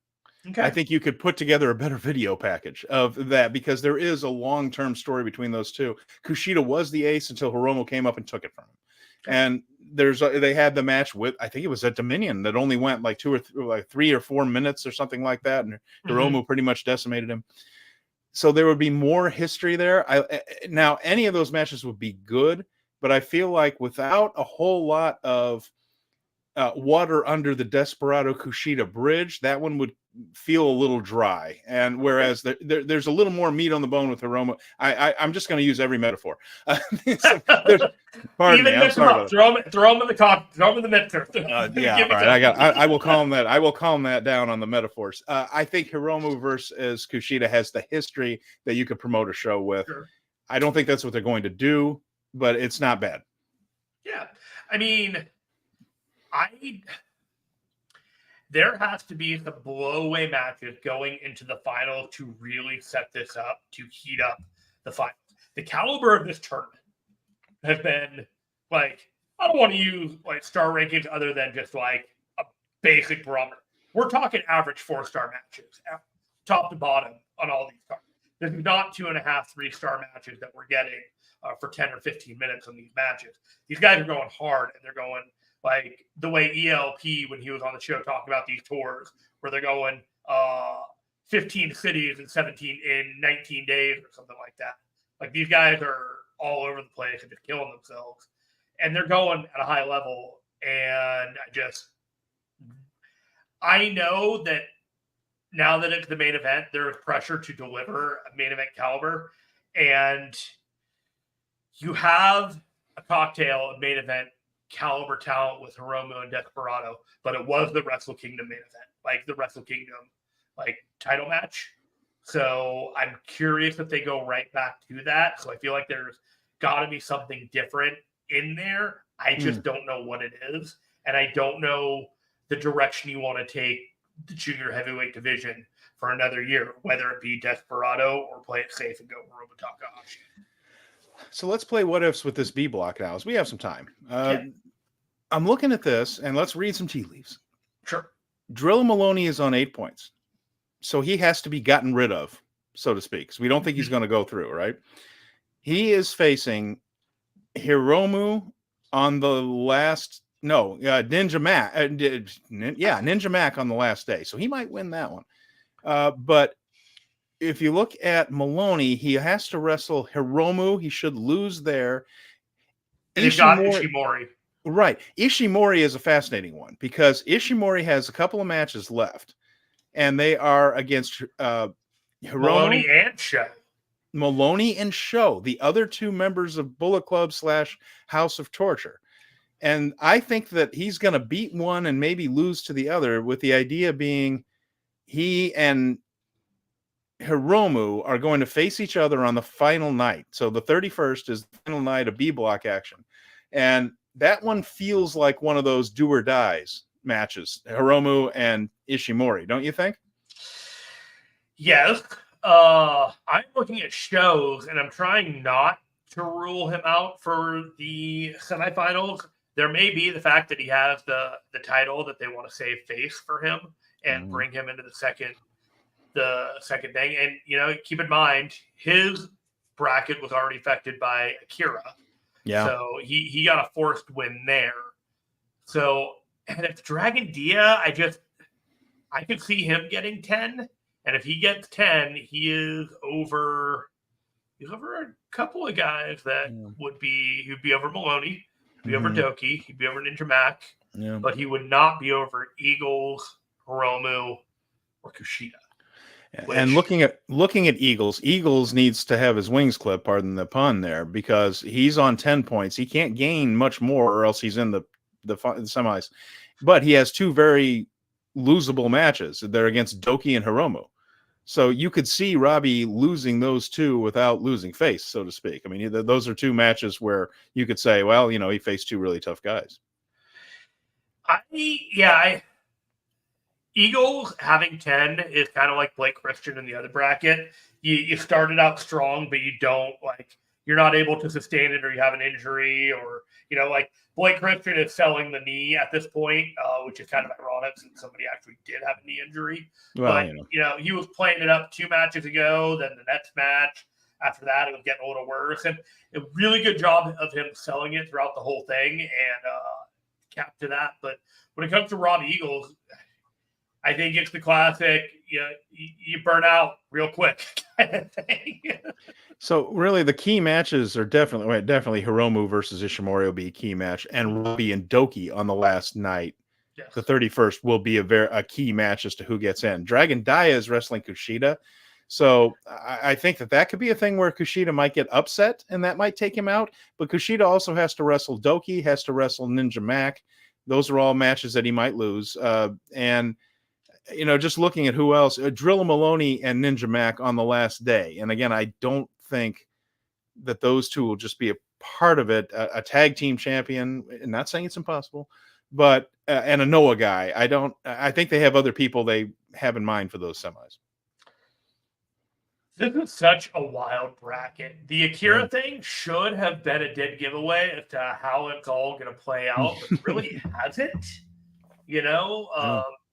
Okay. I think you could put together a better video package of that because there is a long-term story between those two. Kushida was the ace until Hiromu came up and took it from him. Okay. And they had the match with, I think it was at Dominion, that only went like 3 or 4 minutes or something like that. And Hiromu pretty much decimated him. So there would be more history there. Now, any of those matches would be good, but I feel like without a whole lot of water under the Desperado Kushida bridge, that one would feel a little dry. And whereas there's a little more meat on the bone with Hiromu. I'm just going to use every metaphor. Pardon me. I'm sorry. Throw him in the cock. Throw him in the mixer. Yeah, right. I will calm that. I will calm that down on the metaphors. I think Hiromu versus Kushida has the history that you could promote a show with. Sure. I don't think that's what they're going to do, but it's not bad. Yeah, I mean, there has to be some blow-away matches going into the final to really set this up, to heat up the final. The caliber of this tournament has been, like, I don't want to use, like, star rankings other than just, like, a basic barometer. We're talking average 4-star matches, top to bottom on all these cards. There's not 2.5, 3-star matches that we're getting for 10 or 15 minutes on these matches. These guys are going hard, and they're going... like the way ELP, when he was on the show, talking about these tours where they're going 15 cities in 19 days or something like that. Like these guys are all over the place and just killing themselves. And they're going at a high level. And I know that now that it's the main event, there's pressure to deliver a main event caliber. And you have a cocktail of main event caliber talent with Hiromu and Desperado, but it was the Wrestle Kingdom main event, like the Wrestle Kingdom title match. So I'm curious if they go right back to that. So I feel like there's got to be something different in there. I just don't know what it is, and I don't know the direction you want to take the junior heavyweight division for another year, whether it be Desperado or play it safe and go Hiromu Takahashi. So let's play what ifs with this B block now, as we have some time. I'm looking at this, and let's read some tea leaves. Sure. Drilla Maloney is on 8 points, so he has to be gotten rid of, so to speak. So we don't think he's going to go through, right? He is facing Hiromu on the last. No, Ninja Mac. Ninja Mac on the last day, so he might win that one. But if you look at Maloney, he has to wrestle Hiromu. He should lose there. And he's got Ishimori. Right. Ishimori is a fascinating one because Ishimori has a couple of matches left, and they are against Hiromu. Maloney and Sho, the other two members of Bullet Club / House of Torture. And I think that he's going to beat one and maybe lose to the other, with the idea being he and Hiromu are going to face each other on the final night. So the 31st is the final night of B block action. And that one feels like one of those do or dies matches, Hiromu and Ishimori, don't you think? Yes. I'm looking at shows, and I'm trying not to rule him out for the semifinals. There may be the fact that he has the title that they want to save face for him and bring him into the second thing. And, keep in mind, his bracket was already affected by Akira. Yeah. So he got a forced win there. So, and if Dragon Dia, I could see him getting 10. And if he gets 10, he's over a couple of guys that he'd be over Maloney, he'd be over Doki, he'd be over Ninja Mac, but he would not be over Eagles, Hiromu, or Kushida. And looking at Eagles needs to have his wings clipped, pardon the pun there, because he's on 10 points. He can't gain much more or else he's in the semis. But he has two very losable matches. They're against Doki and Hiromu. So you could see Robbie losing those two without losing face, so to speak. I mean, those are two matches where you could say, well, he faced two really tough guys. Eagles having 10 is kind of like Blake Christian in the other bracket. You started out strong, but you're not able to sustain it, or you have an injury, or, like Blake Christian is selling the knee at this point, which is kind of ironic since somebody actually did have a knee injury. Well, but, he was playing it up 2 matches ago, then the next match. After that, it was getting a little worse. And a really good job of him selling it throughout the whole thing and cap to that. But when it comes to Robbie Eagles, I think it's the classic, you burn out real quick kind of thing. So really the key matches are definitely Hiromu versus Ishimori will be a key match, and Robbie and Doki on the last night, yes. The 31st, will be a key match as to who gets in. Dragon Dia is wrestling Kushida. So I think that could be a thing where Kushida might get upset and that might take him out. But Kushida also has to wrestle Doki, has to wrestle Ninja Mac. Those are all matches that he might lose. And just looking at who else, Drilla Maloney and Ninja Mac on the last day. And again, I don't think that those two will just be a part of it. A tag team champion, not saying it's impossible, but and a Noah guy. I think they have other people they have in mind for those semis. This is such a wild bracket. The Akira thing should have been a dead giveaway as to how it's all going to play out, but really hasn't,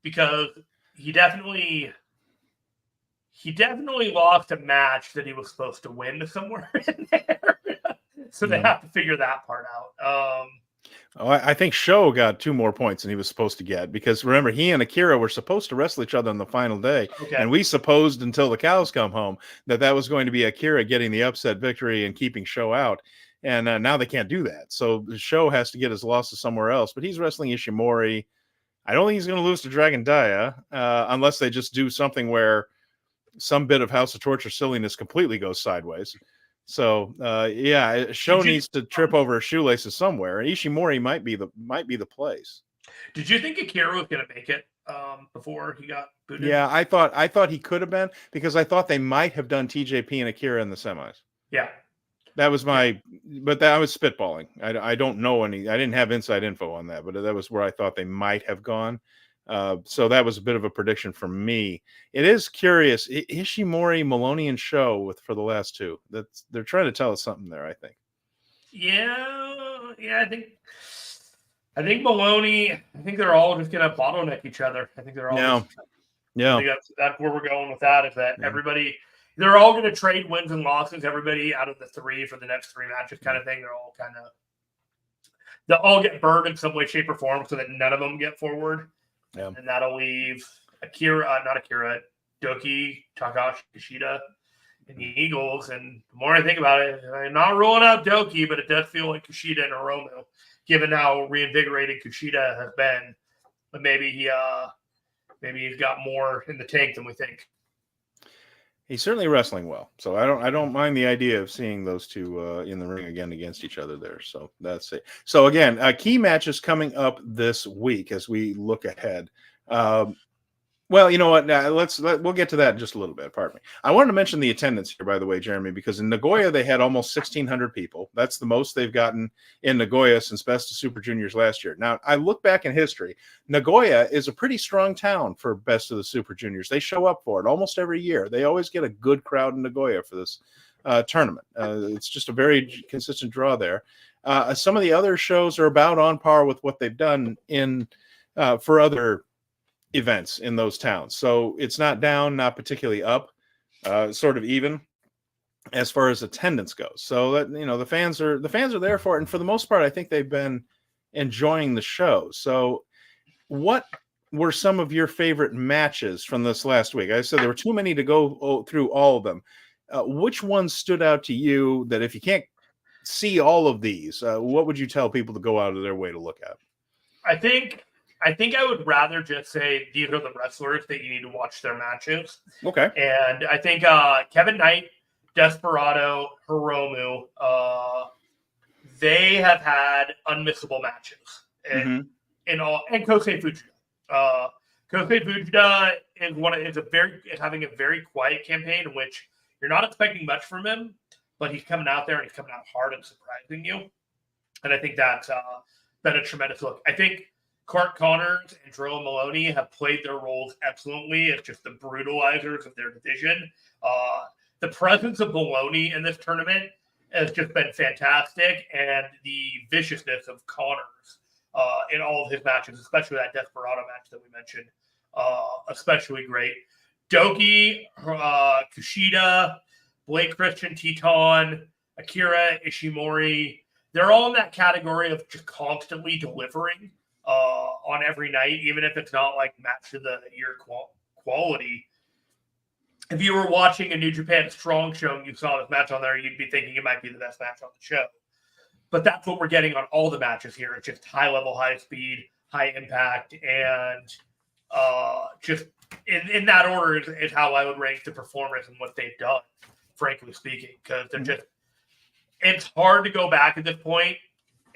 because he definitely lost a match that he was supposed to win somewhere in there. So they have to figure that part out. I think Sho got 2 more points than he was supposed to get, because remember, he and Akira were supposed to wrestle each other on the final day. Okay. And we supposed until the cows come home that was going to be Akira getting the upset victory and keeping Sho out. And now they can't do that. So Sho has to get his losses somewhere else, but he's wrestling Ishimori. I don't think he's going to lose to Dragon Dia unless they just do something where some bit of House of Torture silliness completely goes sideways. So Sho needs to trip over her shoelaces somewhere. Ishimori might be the place. Did you think Akira was going to make it before he got booted? Yeah, I thought he could have been, because I thought they might have done TJP and Akira in the semis. Yeah, that was but I was spitballing. I don't know I didn't have inside info on that, but that was where I thought they might have gone. So that was a bit of a prediction for me. It is curious. Ishimori, Maloney, and Sho for the last 2. They're trying to tell us something there, I think. Yeah. I think Maloney. I think they're all just going to bottleneck each other. I think they're all. Yeah. I think that's where we're going with that. Is that everybody? They're all going to trade wins and losses. Everybody out of the 3 for the next 3 matches, kind of thing. They'll all get burned in some way, shape, or form, so that none of them get forward. Yeah. And that'll leave Doki, Takashi, Kushida, and the Eagles. And the more I think about it, I'm not ruling out Doki, but it does feel like Kushida and Hiromu, given how reinvigorated Kushida has been. But maybe he's got more in the tank than we think. He's certainly wrestling well, so I don't mind the idea of seeing those two in the ring again against each other there. So that's it. So again, key matches coming up this week as we look ahead. Well, you know what? We'll get to that in just a little bit. Pardon me. I wanted to mention the attendance here, by the way, Jeremy, because in Nagoya they had almost 1,600 people. That's the most they've gotten in Nagoya since Best of Super Juniors last year. Now, I look back in history. Nagoya is a pretty strong town for Best of the Super Juniors. They show up for it almost every year. They always get a good crowd in Nagoya for this tournament. It's just a very consistent draw there. Some of the other shows are about on par with what they've done for other events in those towns. So it's not down, not particularly up, sort of even as far as attendance goes. So that, the fans are there for it. And for the most part, I think they've been enjoying the show. So what were some of your favorite matches from this last week? I said there were too many to go through all of them. Which ones stood out to you that if you can't see all of these, what would you tell people to go out of their way to look at? I think I would rather just say these are the wrestlers that you need to watch their matches. Okay. And I think Kevin Knight, Desperado, Hiromu, they have had unmissable matches. And Kosei Fujita. Kosei Fujita is having a very quiet campaign in which you're not expecting much from him, but he's coming out there and he's coming out hard and surprising you. And I think that's been a tremendous look. I think Clark Connors and Drew Maloney have played their roles excellently as just the brutalizers of their division. The presence of Maloney in this tournament has just been fantastic, and the viciousness of Connors in all of his matches, especially that Desperado match that we mentioned, especially great. Doki, Kushida, Blake Christian, Teton, Akira Ishimori, they're all in that category of just constantly delivering on every night, even if it's not like match of the year quality. If you were watching a New Japan Strong show and you saw this match on there, you'd be thinking it might be the best match on the show. But that's what we're getting on all the matches here. It's just high level, high speed, high impact, and just in that order is how I would rank the performance and what they've done, frankly speaking, because they're just, it's hard to go back at this point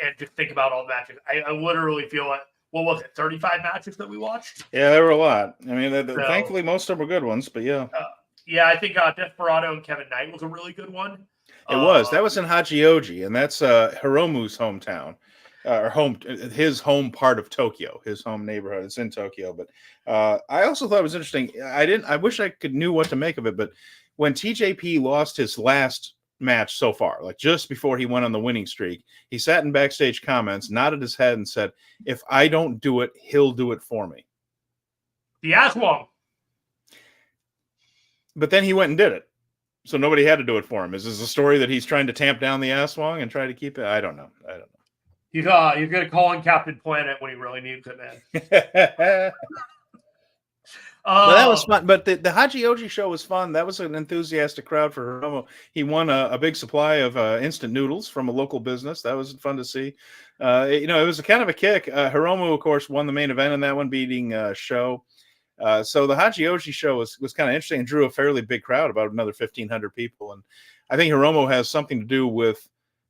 and just think about all the matches. I literally feel like, what was it, 35 matches that we watched? Yeah, there were a lot. I mean, thankfully, most of them were good ones, but yeah. Yeah, I think Desperado and Kevin Knight was a really good one. It was. That was in Hachioji, and that's Hiromu's hometown, his home part of Tokyo, his home neighborhood. It's in Tokyo. But I also thought it was interesting. I wish I knew what to make of it, but when TJP lost his last match so far, like just before he went on the winning streak, he sat in backstage comments, nodded his head, and said, "If I don't do it, he'll do it for me." The Aswang. But then he went and did it. So nobody had to do it for him. Is this a story that he's trying to tamp down the Aswang and try to keep it? I don't know. He's going to call in Captain Planet when he really needs it, man. That was fun. But the Hachioji show was fun. That was an enthusiastic crowd for Hiromu. He won a big supply of instant noodles from a local business. That was fun to see. It was a kind of a kick. Hiromu, of course, won the main event in that one, beating Sho. So the Hachioji show was kind of interesting and drew a fairly big crowd, about another 1,500 people. And I think Hiromu has something to do with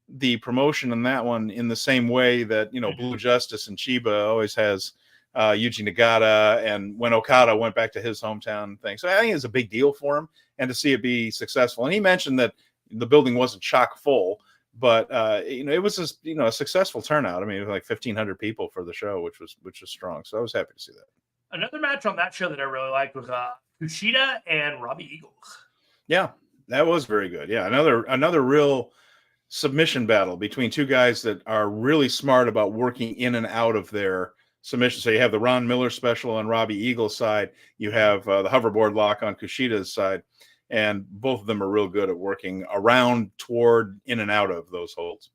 the promotion in that one in the same way that, Blue Justice and Chiba always has Yuji Nagata, and when Okada went back to his hometown thing. So I think it's a big deal for him, and to see it be successful. And he mentioned that the building wasn't chock full, but it was a successful turnout. I mean, it was like 1,500 people for the show, which was strong. So I was happy to see that. Another match on that show that I really liked was Kushida and Robbie Eagles. Yeah, that was very good. Yeah, another real submission battle between two guys that are really smart about working in and out of their submission. So you have the Ron Miller special on Robbie Eagles' side. You have the hoverboard lock on Kushida's side. And both of them are real good at working around, toward, in and out of those holds.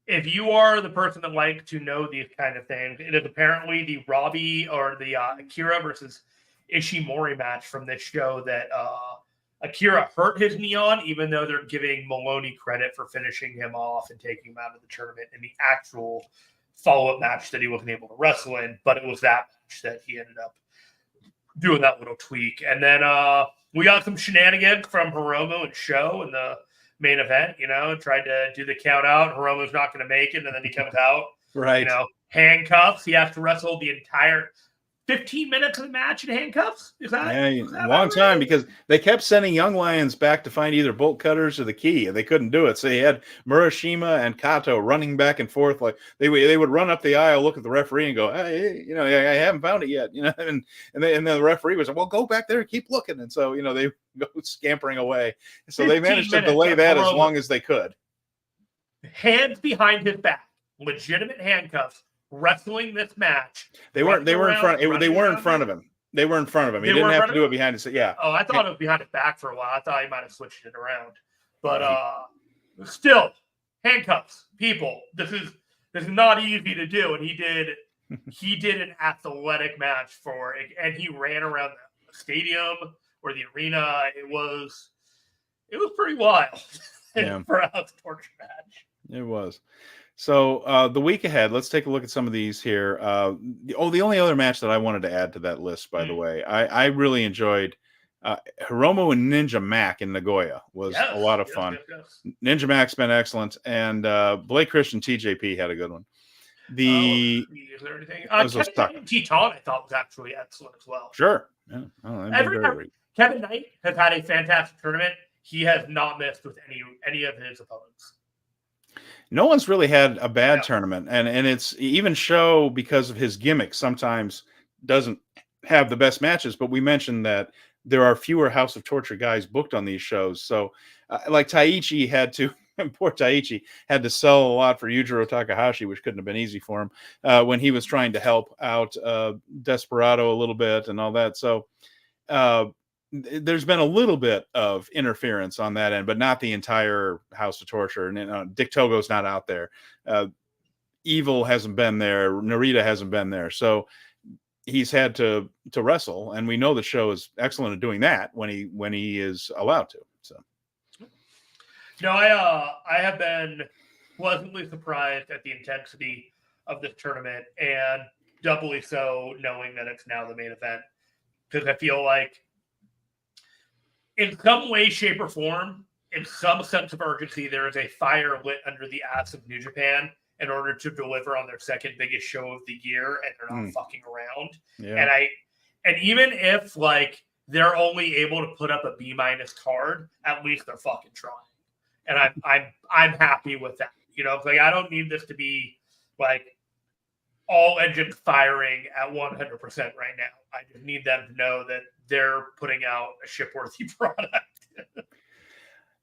If you are the person that likes to know these kind of things, it is apparently the Robbie or the Akira versus Ishimori match from this show that Akira hurt his knee on, even though they're giving Maloney credit for finishing him off and taking him out of the tournament in the actual follow-up match that he wasn't able to wrestle in. But it was that match that he ended up doing that little tweak. And then we got some shenanigans from Hiromu and Sho in the main event, tried to do the count out. Hiromu's not going to make it, and then he comes out. Right. Handcuffs. He has to wrestle the entire 15 minutes of the match in handcuffs. Is that a long time, because they kept sending Young Lions back to find either bolt cutters or the key, and they couldn't do it. So he had Murashima and Kaito running back and forth. Like they would run up the aisle, look at the referee, and go, "Hey, I haven't found it yet." And then the referee was like, "Well, go back there and keep looking." And so they go scampering away. So they managed to delay that as long as they could. Hands behind his back, legitimate handcuffs. Wrestling this match. They weren't in front of him. They were in front of him. He didn't have to do it behind his. Yeah. Oh, I thought it was behind his back for a while. I thought he might have switched it around. But still, handcuffs, people. This is not easy to do. And he did an athletic match for it, and he ran around the stadium or the arena. It was pretty wild for a house torture match. It was. So the week ahead, let's take a look at some of these here. The only other match that I wanted to add to that list, by the way, I really enjoyed Hiromu and Ninja Mac in Nagoya was a lot of fun. Ninja Mac's been excellent, and Blake Christian TJP had a good one. Is there anything? Kevin Knight and Teton, I thought, was actually excellent as well. Sure. Yeah. Oh, Kevin Knight has had a fantastic tournament. He has not missed with any of his opponents. No one's really had a bad tournament, and it's even Show, because of his gimmick, sometimes doesn't have the best matches. But we mentioned that there are fewer House of Torture guys booked on these shows, so like Taichi had to. Poor Taichi had to sell a lot for Yujiro Takahashi, which couldn't have been easy for him when he was trying to help out Desperado a little bit and all that. So there's been a little bit of interference on that end, but not the entire House of Torture. And Dick Togo's not out there. Evil hasn't been there. Narita hasn't been there. So he's had to wrestle, and we know the Show is excellent at doing that when he is allowed to. So. No, I have been pleasantly surprised at the intensity of this tournament, and doubly so knowing that it's now the main event, because I feel like in some way, shape, or form, in some sense of urgency, there is a fire lit under the ass of New Japan in order to deliver on their second biggest show of the year, and they're not fucking around. Yeah. And even if like they're only able to put up a B- card, at least they're fucking trying. And I'm happy with that. You know, like I don't need this to be like all engines firing at 100% right now. I just need them to know that they're putting out a ship-worthy product.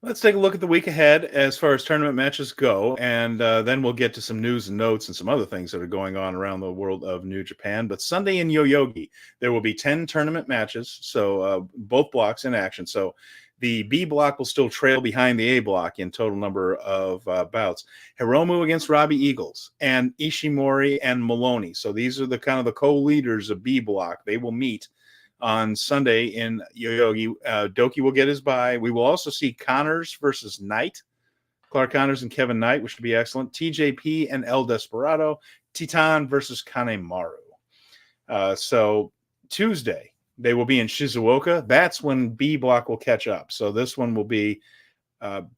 Let's take a look at the week ahead as far as tournament matches go, and then we'll get to some news and notes and some other things that are going on around the world of New Japan. But Sunday in Yoyogi, there will be 10 tournament matches, so both blocks in action. So the B block will still trail behind the A block in total number of bouts. Hiromu against Robbie Eagles and Ishimori and Maloney. So these are the kind of the co-leaders of B block. They will meet on Sunday in Yoyogi. Doki will get his bye. We will also see Connors versus Knight. Clark Connors and Kevin Knight, which should be excellent. TJP and El Desperado. Titan versus Kanemaru. So Tuesday, they will be in Shizuoka. That's when B block will catch up. So this one will be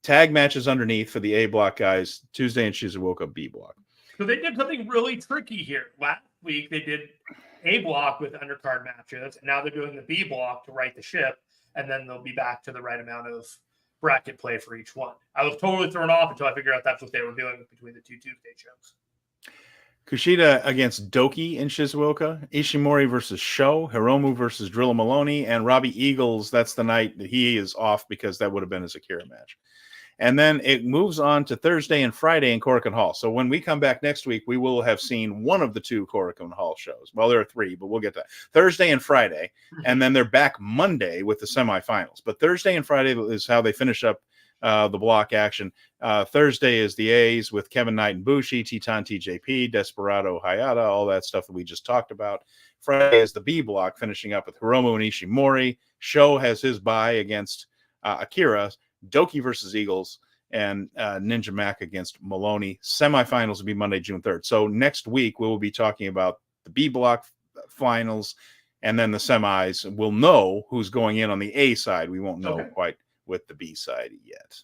tag matches underneath for the A block guys. Tuesday in Shizuoka, B block. So they did something really tricky here. Last week they did A block with undercard matches, and now they're doing the B block to right the ship, and then they'll be back to the right amount of bracket play for each one. I was totally thrown off until I figured out that's what they were doing between the two Tuesday shows. Kushida against Doki in Shizuoka, Ishimori versus Sho, Hiromu versus Drilla Maloney, and Robbie Eagles. That's the night that he is off because that would have been his Akira match. And then it moves on to Thursday and Friday in Korakuen Hall. So when we come back next week, we will have seen one of the two Korakuen Hall shows. Well, there are three, but we'll get to that. Thursday and Friday. And then they're back Monday with the semifinals. But Thursday and Friday is how they finish up the block action. Thursday is the A's with Kevin Knight and Bushi, Titan TJP, Desperado Hayata, all that stuff that we just talked about. Friday is the B block, finishing up with Hiromu and Ishimori. Sho has his bye against Akira. Doki versus Eagles, and Ninja Mac against Maloney. Semifinals will be Monday, June 3rd. So next week, we will be talking about the B block finals and then the semis. We'll know who's going in on the A side. We won't know quite with the B side yet.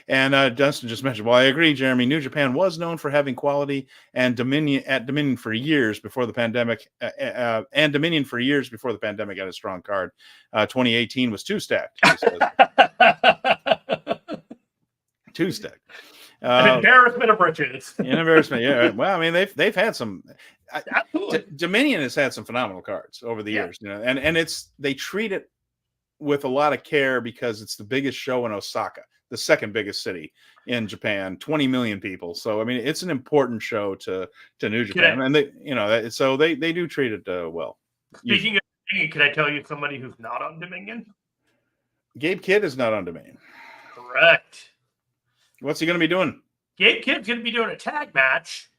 And Dustin just mentioned, well, I agree, Jeremy. New Japan was known for having quality and Dominion for years before the pandemic, and Dominion for years before the pandemic had a strong card. 2018 was too stacked. Too stacked. An embarrassment of riches. An embarrassment, yeah. Well, I mean, they've had some. Dominion has had some phenomenal cards over the years, you know, and they treat it with a lot of care because it's the biggest show in Osaka, the second biggest city in Japan, 20 million people. So I mean, it's an important show to New Japan, and they, you know, so they do treat it well. Speaking of Dominion, can I tell you somebody who's not on Dominion? Gabe Kidd is not on Dominion. Correct. What's he going to be doing? Gabe Kidd's going to be doing a tag match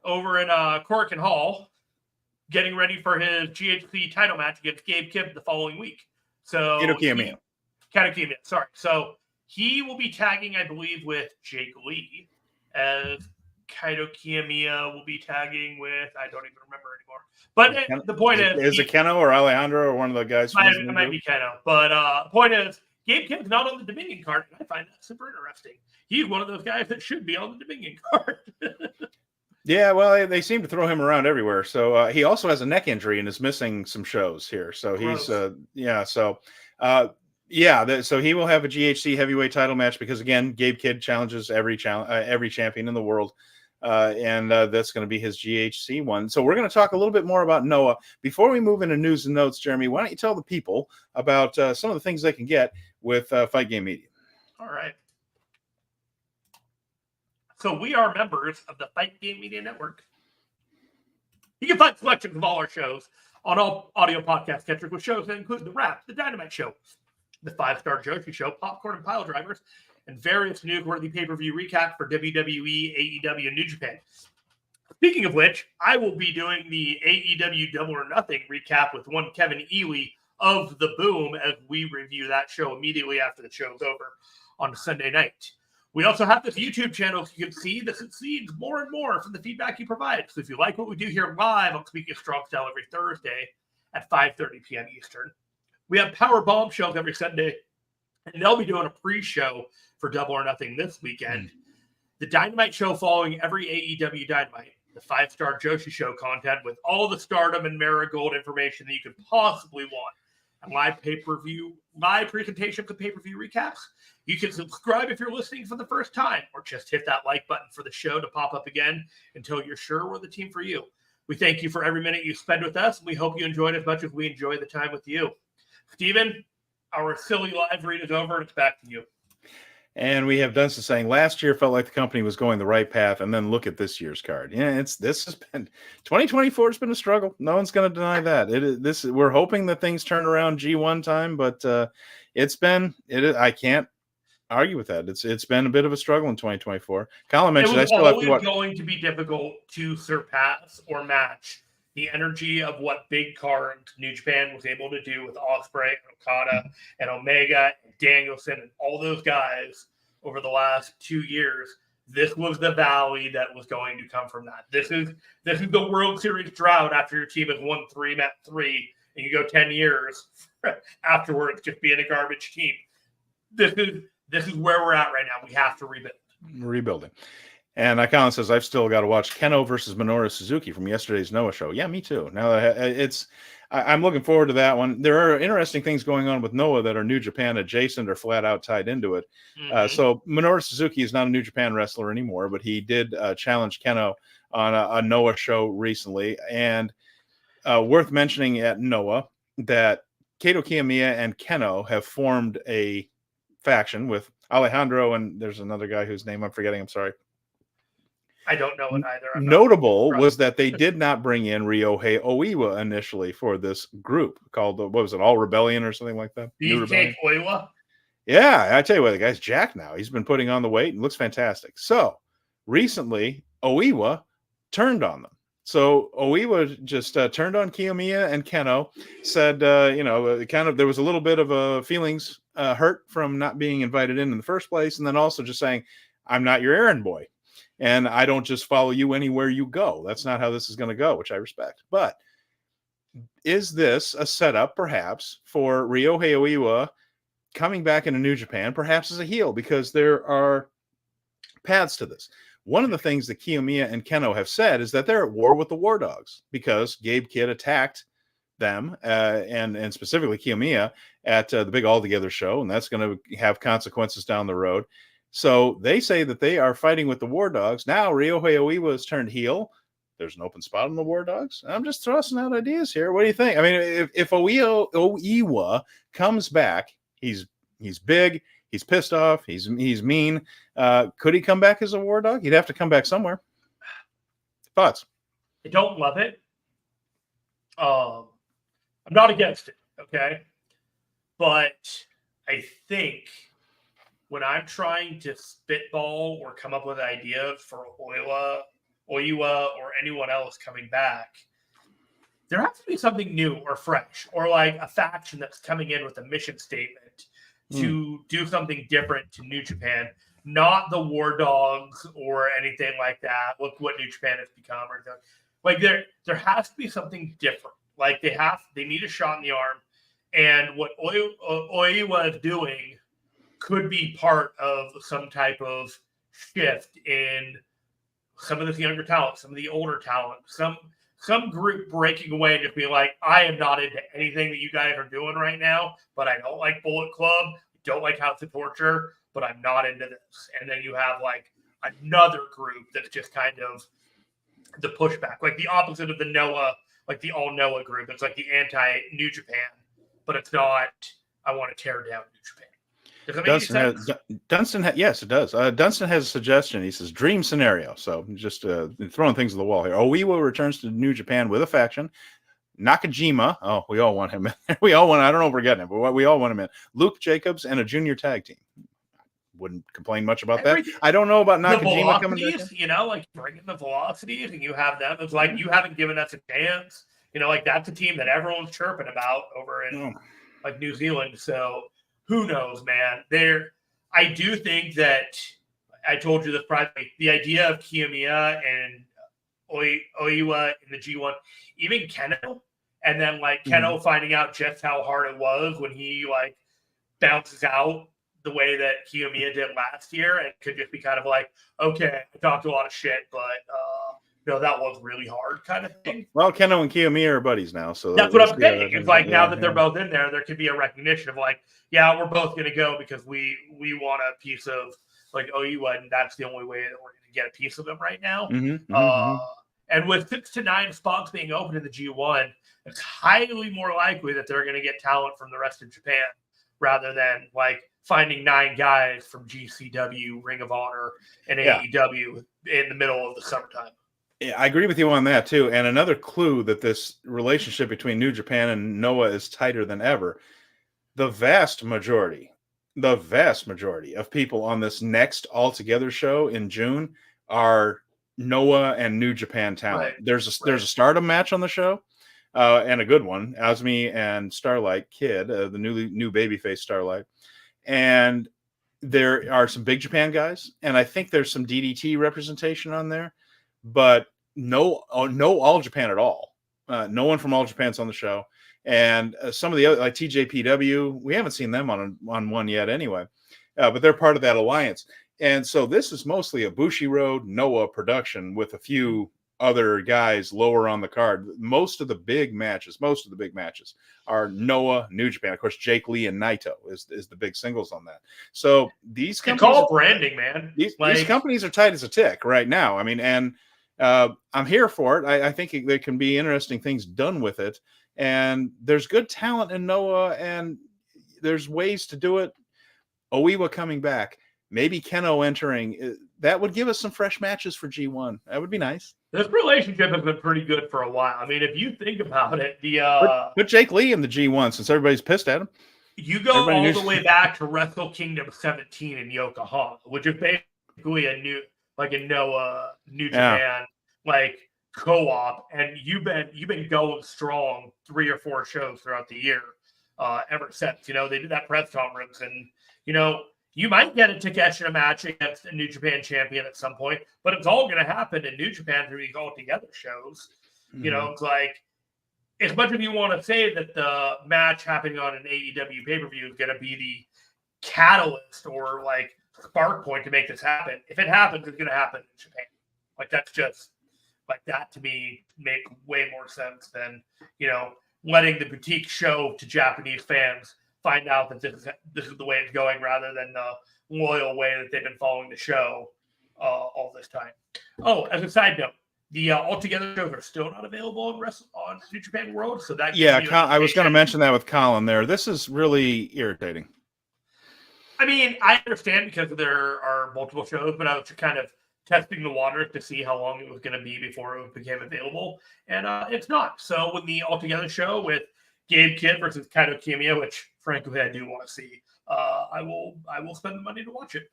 over in Korakuen Hall, getting ready for his GHC title match against Gabe Kidd the following week. So Kiyomiya. Kiyomiya, sorry. So he will be tagging, I believe, with Jake Lee, as Kaito Kiyomiya will be tagging with, I don't even remember anymore. But the point is it Keno or Alejandro or one of the guys? It might be Keno. But the point is, Gabe Kidd's not on the Dominion card, and I find that super interesting. He's one of those guys that should be on the Dominion card. Yeah, well, they seem to throw him around everywhere. So he also has a neck injury and is missing some shows here. So he's yeah. So so he will have a GHC heavyweight title match because again, Gabe Kidd challenges every champion in the world, and that's going to be his GHC one. So we're going to talk a little bit more about Noah before we move into news and notes. Jeremy, why don't you tell the people about some of the things they can get with Fight Game Media? All right. So we are members of the Fight Game Media Network. You can find selections of all our shows on all audio podcast catchers with shows that include The Wrap, The Dynamite Show, The 5-Star Joshi Show, Popcorn and Pile Drivers, and various newsworthy pay-per-view recaps for WWE, AEW, and New Japan. Speaking of which, I will be doing the AEW Double or Nothing recap with one Kevin Ely of The Boom as we review that show immediately after the show's over on Sunday night. We also have this YouTube channel so you can see that succeeds more and more from the feedback you provide. So if you like what we do here live on Speaking of Strong Style every Thursday at 5:30 p.m. Eastern, we have Power Bomb shows every Sunday, and they'll be doing a pre-show for Double or Nothing this weekend. The Dynamite show following every AEW Dynamite, the 5-Star Joshi Show content with all the Stardom and Marigold information that you could possibly want, and live presentations of pay-per-view recaps. You can subscribe if you're listening for the first time, or just hit that like button for the show to pop up again until you're sure we're the team for you. We thank you for every minute you spend with us, and we hope you enjoyed as much as we enjoy the time with you. Steven, our silly live read is over, and it's back to you. And we have done some saying last year felt like the company was going the right path, and then look at this year's card. Yeah, this has been 2024 has been a struggle. No one's going to deny that. We're hoping that things turn around G1 time, but I can't argue with that. It's been a bit of a struggle in 2024. Colin mentioned it was always going to be difficult to surpass or match the energy of what big card New Japan was able to do with Ospreay and Okada and Omega and Danielson and all those guys over the last 2 years. This was the valley that was going to come from that. This is the World Series drought after your team has won 3 and 3, and you go 10 years afterwards just being a garbage team. This is where we're at right now. We have to rebuild. Rebuilding. And Colin says, I've still got to watch Keno versus Minoru Suzuki from yesterday's Noah show. Yeah, me too. Now I'm looking forward to that one. There are interesting things going on with Noah that are New Japan adjacent or flat out tied into it. So Minoru Suzuki is not a New Japan wrestler anymore, but he did challenge Keno on a Noah show recently. And worth mentioning at Noah that Kaito Kiyomiya and Keno have formed a faction with Alejandro, and there's another guy whose name I'm forgetting. I'm sorry. I don't know it either. Notable was that they did not bring in Ryohei Oiwa initially for this group called, what was it, All Rebellion or something like that? Beefcake Oiwa? Yeah, I tell you what, the guy's jacked now. He's been putting on the weight and looks fantastic. So recently, Oiwa turned on them. So Oiwa just turned on Kiyomiya and Keno, said, there was a little bit of feelings hurt from not being invited in the first place, and then also just saying, I'm not your errand boy. And I don't just follow you anywhere you go. That's not how this is going to go, which I respect. But is this a setup, perhaps, for Ryohei Oiwa coming back into New Japan, perhaps as a heel? Because there are paths to this. One of the things that Kiyomiya and Keno have said is that they're at war with the War Dogs because Gabe Kidd attacked them, and specifically Kiyomiya, at the big All Together show, and that's going to have consequences down the road. So they say that they are fighting with the War Dogs. Now Ryohei Oiwa has turned heel. There's an open spot on the War Dogs. I'm just thrusting out ideas here. What do you think? I mean, if Oiwa comes back, he's big, he's pissed off, he's mean. Could he come back as a War Dog? He'd have to come back somewhere. Thoughts? I don't love it. I'm not against it, okay? But I think when I'm trying to spitball or come up with ideas for Oiwa, or anyone else coming back, there has to be something new or fresh, or like a faction that's coming in with a mission statement to do something different to New Japan, not the War Dogs or anything like that. Look what New Japan has become, or anything. Like there has to be something different. Like they need a shot in the arm, and what Oiwa is doing could be part of some type of shift in some of this younger talent, some of the older talent, some group breaking away and just being like, I am not into anything that you guys are doing right now, but I don't like Bullet Club, don't like House of Torture, but I'm not into this. And then you have like another group that's just kind of the pushback, like the opposite of the Noah, like the all Noah group. It's like the anti New Japan, but it's not, I want to tear down New Japan. Does that make any sense? Dunstan, yes, it does. Dunstan has a suggestion. He says, dream scenario. So just throwing things to the wall here. Oiwa returns to New Japan with a faction. Nakajima. Oh, we all want him in there. We all want, I don't know if we're getting him, but we all want him in. Luke Jacobs and a junior tag team. Wouldn't complain much about that. I don't know about Nakajima coming back. You know, like bringing the velocities and you have them. It's like you haven't given us a chance. You know, like that's a team that everyone's chirping about over in like New Zealand. So who knows, man? I do think that I told you this privately. The idea of Kiyomiya and Oiwa in the G1, even Keno, and then like Keno finding out just how hard it was when he like bounces out the way that Kiyomiya did last year, and could just be kind of like, okay, I talked a lot of shit, but no, that was really hard kind of thing. Well, Keno and Kiyomiya are buddies now, so that's what I'm saying. It's like now that they're both in there could be a recognition of like, yeah, we're both going to go because we want a piece of like Oiwa, and that's the only way that we're going to get a piece of him right now. And with 6 to 9 spots being open in the G1, it's highly more likely that they're going to get talent from the rest of Japan rather than like finding 9 guys from GCW, Ring of Honor, and AEW in the middle of the summertime. Yeah, I agree with you on that too. And another clue that this relationship between New Japan and Noah is tighter than ever. The vast majority of people on this next All Together show in June are Noah and New Japan talent. Right. There's a Stardom match on the show, and a good one. Azumi and Starlight Kid, the new babyface Starlight, and there are some Big Japan guys, and I think there's some DDT representation on there, but no All Japan at all. No one from All Japan's on the show. And some of the other, like TJPW, we haven't seen them on one yet anyway, but they're part of that alliance. And so this is mostly a Bushiroad Noah production with a few other guys lower on the card. Most of the big matches are Noah, New Japan. Of course, Jake Lee and Naito is the big singles on that. So these companies, it's all branding, man. These companies are tight as a tick right now. I mean, and I'm here for it. I think there can be interesting things done with it. And there's good talent in Noah, and there's ways to do it. Oiwa coming back, maybe Keno entering. That would give us some fresh matches for G1. That would be nice. This relationship has been pretty good for a while. I mean, if you think about it, put Jake Lee in the G1 since everybody's pissed at him. You go all the way back to Wrestle Kingdom 17 in Yokohama, which is basically a Noah New Japan co-op, and you've been going strong 3 or 4 shows throughout the year ever since. You know, they did that press conference, and you know, you might get a Takeshi match against a New Japan champion at some point, but it's all going to happen in New Japan through these all together shows. You know, it's like, as much as you want to say that the match happening on an AEW pay-per-view is going to be the catalyst or like spark point to make this happen, if it happens, it's going to happen in Japan. Like, that's just like, that to me make way more sense than, you know, letting the boutique show to Japanese fans find out that this is the way it's going rather than the loyal way that they've been following the show all this time. Oh, as a side note, the All Together shows are still not available on New Japan World. So that I was going to mention that with Colin there. This is really irritating. I mean, I understand because there are multiple shows, but I was kind of testing the waters to see how long it was going to be before it became available, and it's not. So when the All Together show with Gabe Kidd versus Kaito Kiyomiya, which frankly I do want to see, I will spend the money to watch it.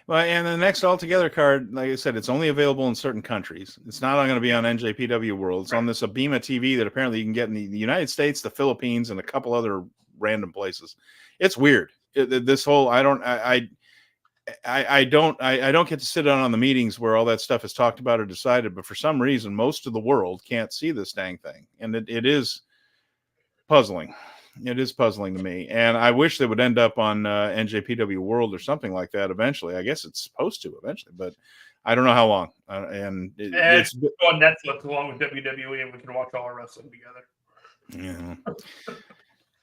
Well, and the next All Together card, like I said, it's only available in certain countries. It's not going to be on NJPW World. It's on this Abima TV that apparently you can get in the United States, the Philippines, and a couple other random places. It's weird. This whole I don't get to sit on the meetings where all that stuff is talked about or decided, but for some reason, most of the world can't see this dang thing, and it is puzzling. It is puzzling to me, and I wish they would end up on NJPW World or something like that eventually. I guess it's supposed to eventually, but I don't know how long. And it's on Netflix along with WWE, and we can watch all our wrestling together. Yeah.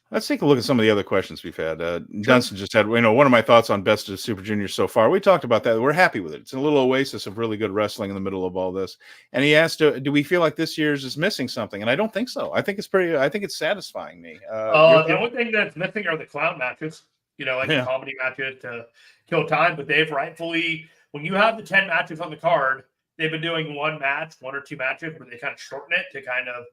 Let's take a look at some of the other questions we've had. Dunstan just had, one of my thoughts on Best of Super Juniors so far. We talked about that. We're happy with it. It's a little oasis of really good wrestling in the middle of all this. And he asked, do we feel like this year's is missing something? And I don't think so. I think it's satisfying me. The only thing that's missing are the clown matches, the comedy matches to kill time. But they've rightfully, when you have the 10 matches on the card, they've been doing one or two matches where they kind of shorten it to kind of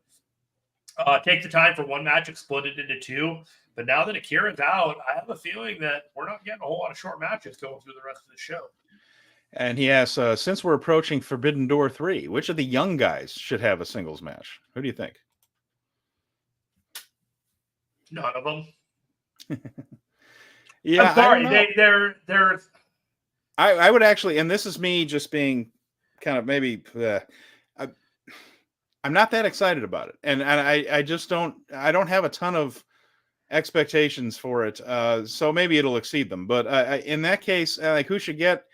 take the time for one match and split it into two. But now that Akira's out, I have a feeling that we're not getting a whole lot of short matches going through the rest of the show. And he asks, since we're approaching Forbidden Door 3, which of the young guys should have a singles match? Who do you think? None of them. Yeah, I'm sorry. They're. I would actually, and this is me just being kind of maybe... I'm not that excited about it, and I just don't. I don't have a ton of expectations for it, so maybe it'll exceed them. But in that case, like who should get?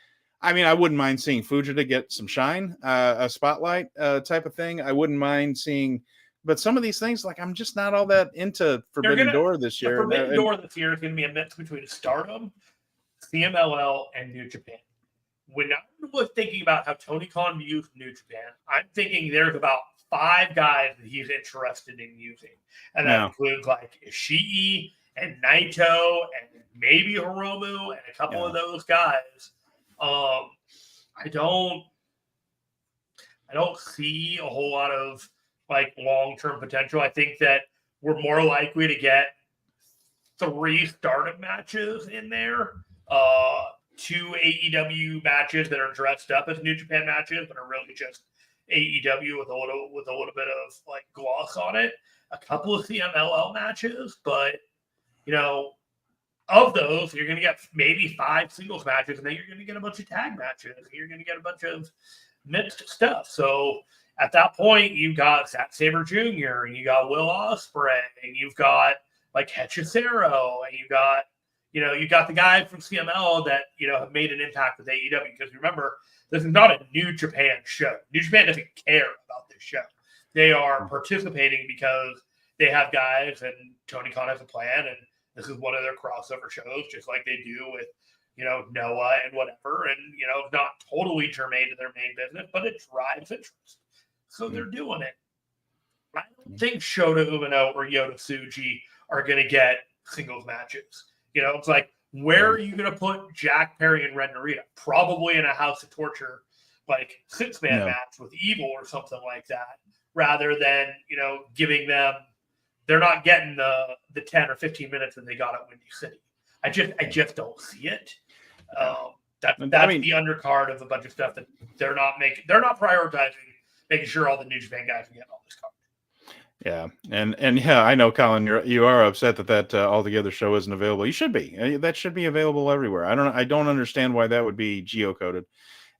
I mean, I wouldn't mind seeing Fujita get some shine, a spotlight type of thing. I wouldn't mind seeing, but some of these things, like I'm just not all that into Forbidden Door this year. Forbidden Door this year is going to be a mix between Stardom, CMLL, and New Japan. When I'm thinking about how Tony Khan views New Japan, I'm thinking there's about 5 guys that he's interested in using. And that includes like Ishii and Naito and maybe Hiromu and a couple of those guys. I don't see a whole lot of like long-term potential. I think that we're more likely to get 3 Stardom matches in there. 2 AEW matches that are dressed up as New Japan matches, but are really just AEW with a little bit of like gloss on it. A couple of CMLL matches, but of those, you're going to get maybe 5 singles matches, and then you're going to get a bunch of tag matches. And you're going to get a bunch of mixed stuff. So at that point, you've got Zack Sabre Jr., and you got Will Ospreay, and you've got like Hechicero, and you've got the guys from CML that have made an impact with AEW. Because remember, this is not a New Japan show. New Japan doesn't care about this show. They are participating because they have guys, and Tony Khan has a plan, and this is one of their crossover shows, just like they do with, Noah and whatever. And, not totally germane to their main business, but it drives interest. So they're doing it. I don't think Shota Umino or Yota Tsuji are going to get singles matches. It's like, where are you going to put Jack Perry and Red Narita? Probably in a House of Torture, like 6-man match with Evil or something like that, rather than, giving them, they're not getting the 10 or 15 minutes that they got at Windy City. I just don't see it. That's the undercard of a bunch of stuff that they're not prioritizing, making sure all the New Japan guys can get on this card. Yeah, and yeah, I know, Colin, you are upset that Altogether show isn't available. You should be. That should be available everywhere. I don't understand why that would be geocoded.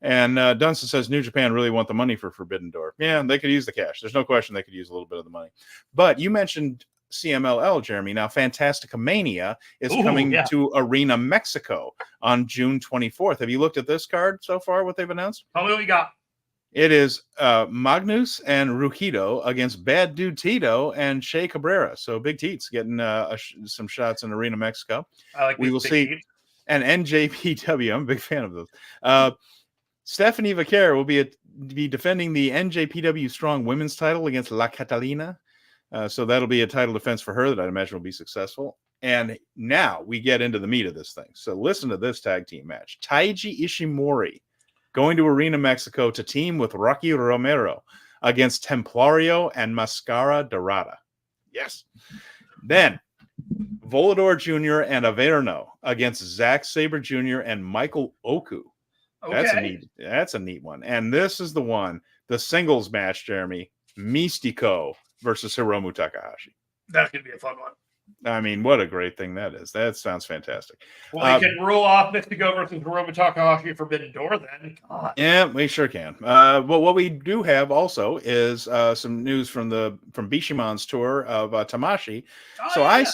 And Dunstan says New Japan really want the money for Forbidden Door. Yeah, they could use the cash. There's no question they could use a little bit of the money. But you mentioned CMLL, Jeremy. Now, Fantastica Mania is coming to Arena Mexico on June 24th. Have you looked at this card so far? What they've announced? How many we got? It is Magnus and Rukido against Bad Dude Tito and Shea Cabrera. So Big Teats getting some shots in Arena Mexico. We will see. Teats. And NJPW, I'm a big fan of those. Stephanie Vaquer will be defending the NJPW Strong Women's title against La Catalina. So that'll be a title defense for her that I'd imagine will be successful. And now we get into the meat of this thing. So listen to this tag team match. Taiji Ishimori going to Arena Mexico to team with Rocky Romero against Templario and Mascara Dorada. Yes. Then Volador Jr. and Averno against Zack Sabre Jr. and Michael Oku. Okay. That's a neat one. And this is the singles match, Jeremy. Mystico versus Hiromu Takahashi. That could be a fun one. I mean, what a great thing that is. That sounds fantastic. Well, you can rule off Mystico versus Hiromu Takahashi Forbidden Door then. God. Yeah, we sure can. Well, what we do have also is some news from Bishimon's tour of Tamashi. I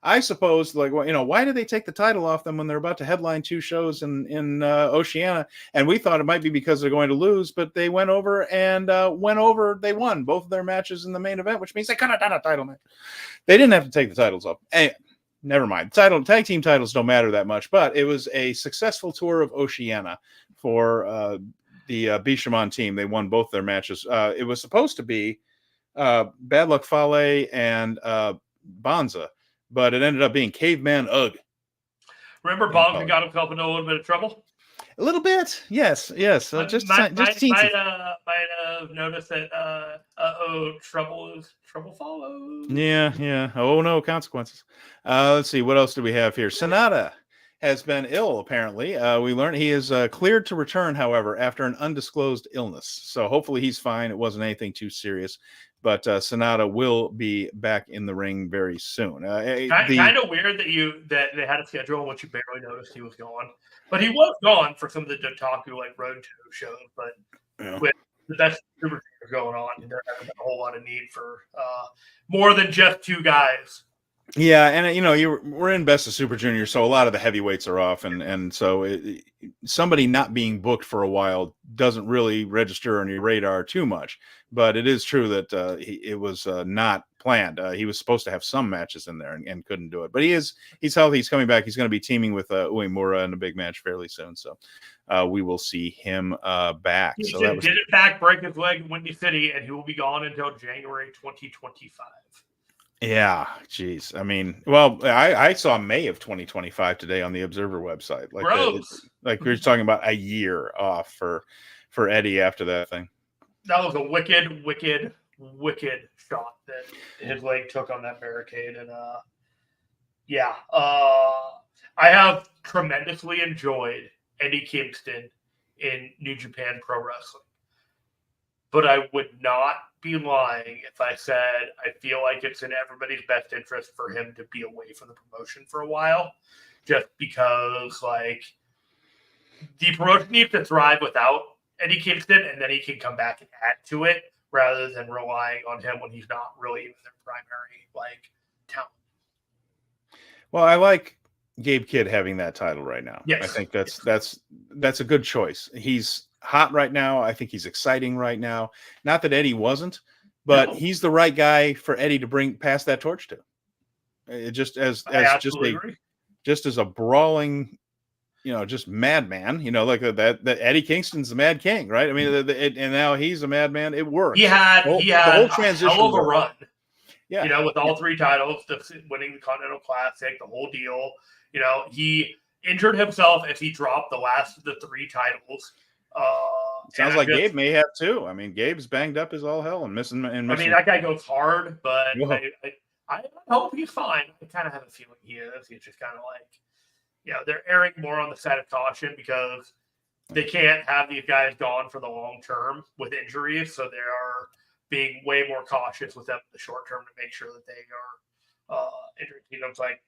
I suppose, like, well, why did they take the title off them when they're about to headline 2 shows in Oceania? And we thought it might be because they're going to lose, but they went over and they won both of their matches in the main event, which means they could have done a title match. They didn't have to take the titles off. Hey, never mind. Tag team titles don't matter that much, but it was a successful tour of Oceania for the Bishamon team. They won both their matches. It was supposed to be Bad Luck Fale and Bonza, but it ended up being Caveman Ugg. Remember, Bonza got himself into a little bit of trouble. A little bit, yes. Might have noticed that. Trouble follows. Yeah. Oh no, consequences. Let's see, what else do we have here? Sonata has been ill. Apparently, we learned he is cleared to return, however, after an undisclosed illness. So hopefully he's fine. It wasn't anything too serious. But Sonata will be back in the ring very soon. Kind of weird that they had a schedule in which you barely noticed he was gone. But he was gone for some of the Dotaku Road to shows. But with the best super going on, there hasn't been a whole lot of need for more than just 2 guys. Yeah, and we're in Best of Super Junior, so a lot of the heavyweights are off, and so somebody not being booked for a while doesn't really register on your radar too much. But it is true that it was not planned. He was supposed to have some matches in there and couldn't do it. But he's healthy. He's coming back. He's going to be teaming with Uemura in a big match fairly soon. So we will see him back. He did in fact break his leg in Windy City, and he will be gone until January 2025. Yeah, geez. I mean, well, I saw May of 2025 today on the Observer website. Like we were talking about a year off for Eddie after that thing. That was a wicked shot that his leg took on that barricade. And I have tremendously enjoyed Eddie Kingston in New Japan Pro Wrestling. But I would not be lying if I said I feel like it's in everybody's best interest for him to be away from the promotion for a while, just because the promotion needs to thrive without Eddie Kingston, and then he can come back and add to it rather than relying on him when he's not really even their primary talent. Well, I like Gabe Kidd having that title right now. Yes. I think that's a good choice. He's hot right now. I think he's exciting right now. Not that Eddie wasn't, but he's the right guy for Eddie to pass that torch to. It just as a brawling, just madman. That Eddie Kingston's the Mad King, right? I mean, and now he's a madman. It works. He had the whole transition, a hell of a run. Yeah, with all 3 titles, winning the Continental Classic, the whole deal. He injured himself as he dropped the last of the 3 titles. Sounds like Gabe may have too. I mean, Gabe's banged up as all hell and missing. I mean, that guy goes hard, but I hope he's fine. I kind of have a feeling he is. He's just kind of they're erring more on the side of caution because they can't have these guys gone for the long term with injuries, so they are being way more cautious with them in the short term to make sure that they are injured. It's like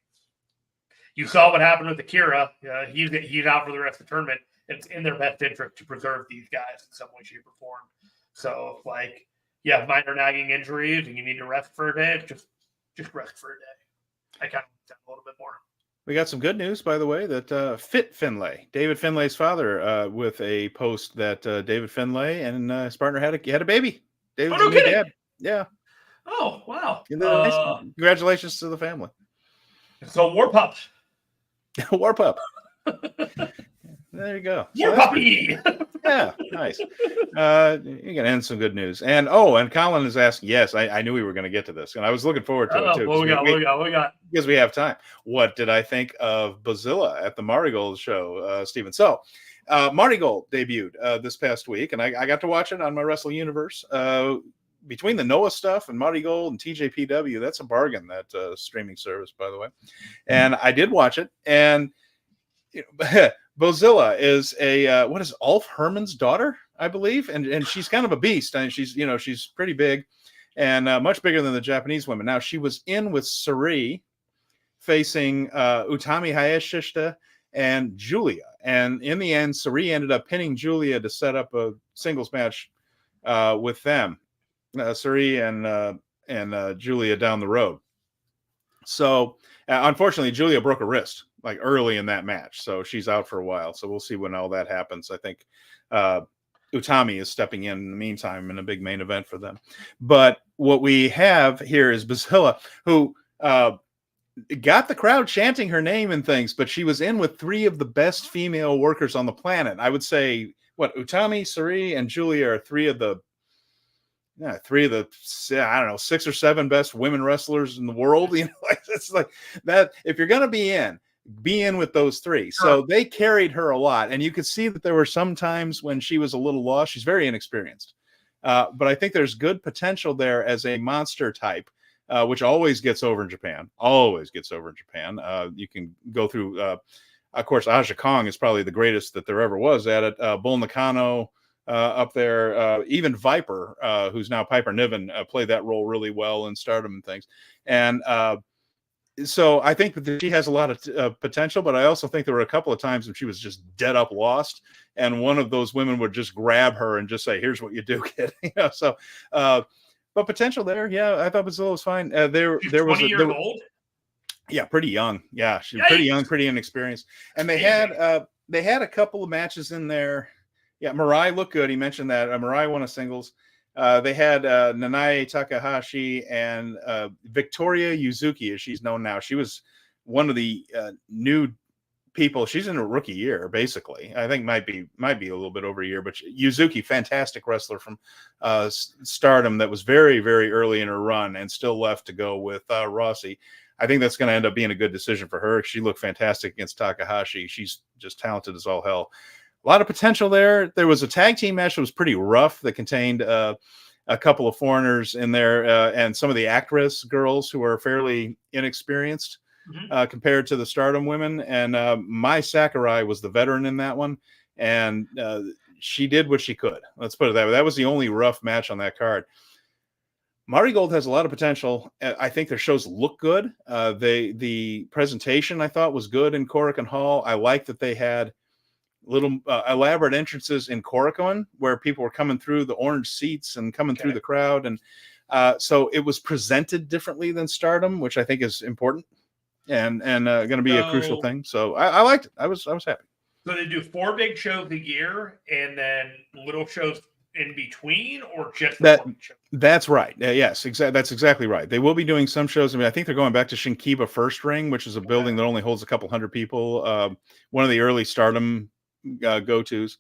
you saw what happened with Akira. He's out for the rest of the tournament. It's in their best interest to preserve these guys in some way, shape, or form. So, minor nagging injuries and you need to rest for a day, just rest for a day. I kind of want that a little bit more. We got some good news, by the way, that Fit Finlay, David Finlay's father, with a post that David Finlay and his partner had a baby. David's no kidding. Dad. Yeah. Oh, wow. Congratulations to the family. So, War Pup. War Pup. There you go. War Puppy. Yeah, nice. You're gonna end some good news. And Colin is asking. Yes, I knew we were going to get to this, and I was looking forward to it too. What we got? Because we have time. What did I think of Bazilla at the Marigold show, Stephen? So, Marigold debuted this past week, and I got to watch it on my Wrestle Universe. Between the Noah stuff and Marigold and TJPW, that's a bargain. That streaming service, by the way. And I did watch it, and Bozilla is what is Ulf Herman's daughter, I believe, and she's kind of a beast. I mean, she's pretty big, and much bigger than the Japanese women. Now she was in with Suri, facing Utami Hayashishita and Julia, and in the end, Suri ended up pinning Julia to set up a singles match with them, Suri and Julia down the road. So unfortunately, Julia broke her wrist like early in that match, so she's out for a while. So we'll see when all that happens. I think Utami is stepping in the meantime in a big main event for them. But what we have here is Bazilla, who got the crowd chanting her name and things, but she was in with three of the best female workers on the planet. I would say Utami, Sari, and Julia are three of the I don't know, 6 or 7 best women wrestlers in the world. You know, it's like that. If you're gonna be in with those three. So they carried her a lot, and you could see that there were some times when she was a little lost. She's very inexperienced, but I think there's good potential there as a monster type, which always gets over in Japan. Always gets over in Japan. You can go through. Of course, Aja Kong is probably the greatest that there ever was at it. Bull Nakano. Up there, even Viper, who's now Piper Niven, played that role really well in Stardom and things. And so I think that she has a lot of potential, but I also think there were a couple of times when she was just dead up lost, and one of those women would just grab her and just say, "Here's what you do, kid." You know, so, but potential there. Yeah, I thought Bazilla was fine. There was 20 years old. Yeah, pretty young. Yeah, she was pretty young, pretty inexperienced. And they had a couple of matches in there. Yeah, Mirai looked good. He mentioned that. Mirai won a singles. They had Nanae Takahashi and Victoria Yuzuki, as she's known now. She was one of the new people. She's in her rookie year, basically. I think might be a little bit over a year. But Yuzuki, fantastic wrestler from Stardom that was very, very early in her run and still left to go with Rossi. I think that's going to end up being a good decision for her. She looked fantastic against Takahashi. She's just talented as all hell. A lot of potential there. There was a tag team match that was pretty rough that contained a couple of foreigners in there and some of the actress girls who are fairly inexperienced compared to the Stardom women. And Mai Sakurai was the veteran in that one. And she did what she could. Let's put it that way. That was the only rough match on that card. Marigold has a lot of potential. I think their shows look good. The presentation, I thought, was good in Korakuen Hall. I like that they had little elaborate entrances in Korakuen where people were coming through the orange seats and coming through the crowd. And so it was presented differently than Stardom, which I think is important and going to be a crucial thing. So I liked it. I was happy. So they do 4 big shows a year and then little shows in between, or just that? That's right. Yes, exactly. That's exactly right. They will be doing some shows. I mean, I think they're going back to Shinkiba First Ring, which is a building that only holds a couple hundred people. One of the early Stardom go-tos.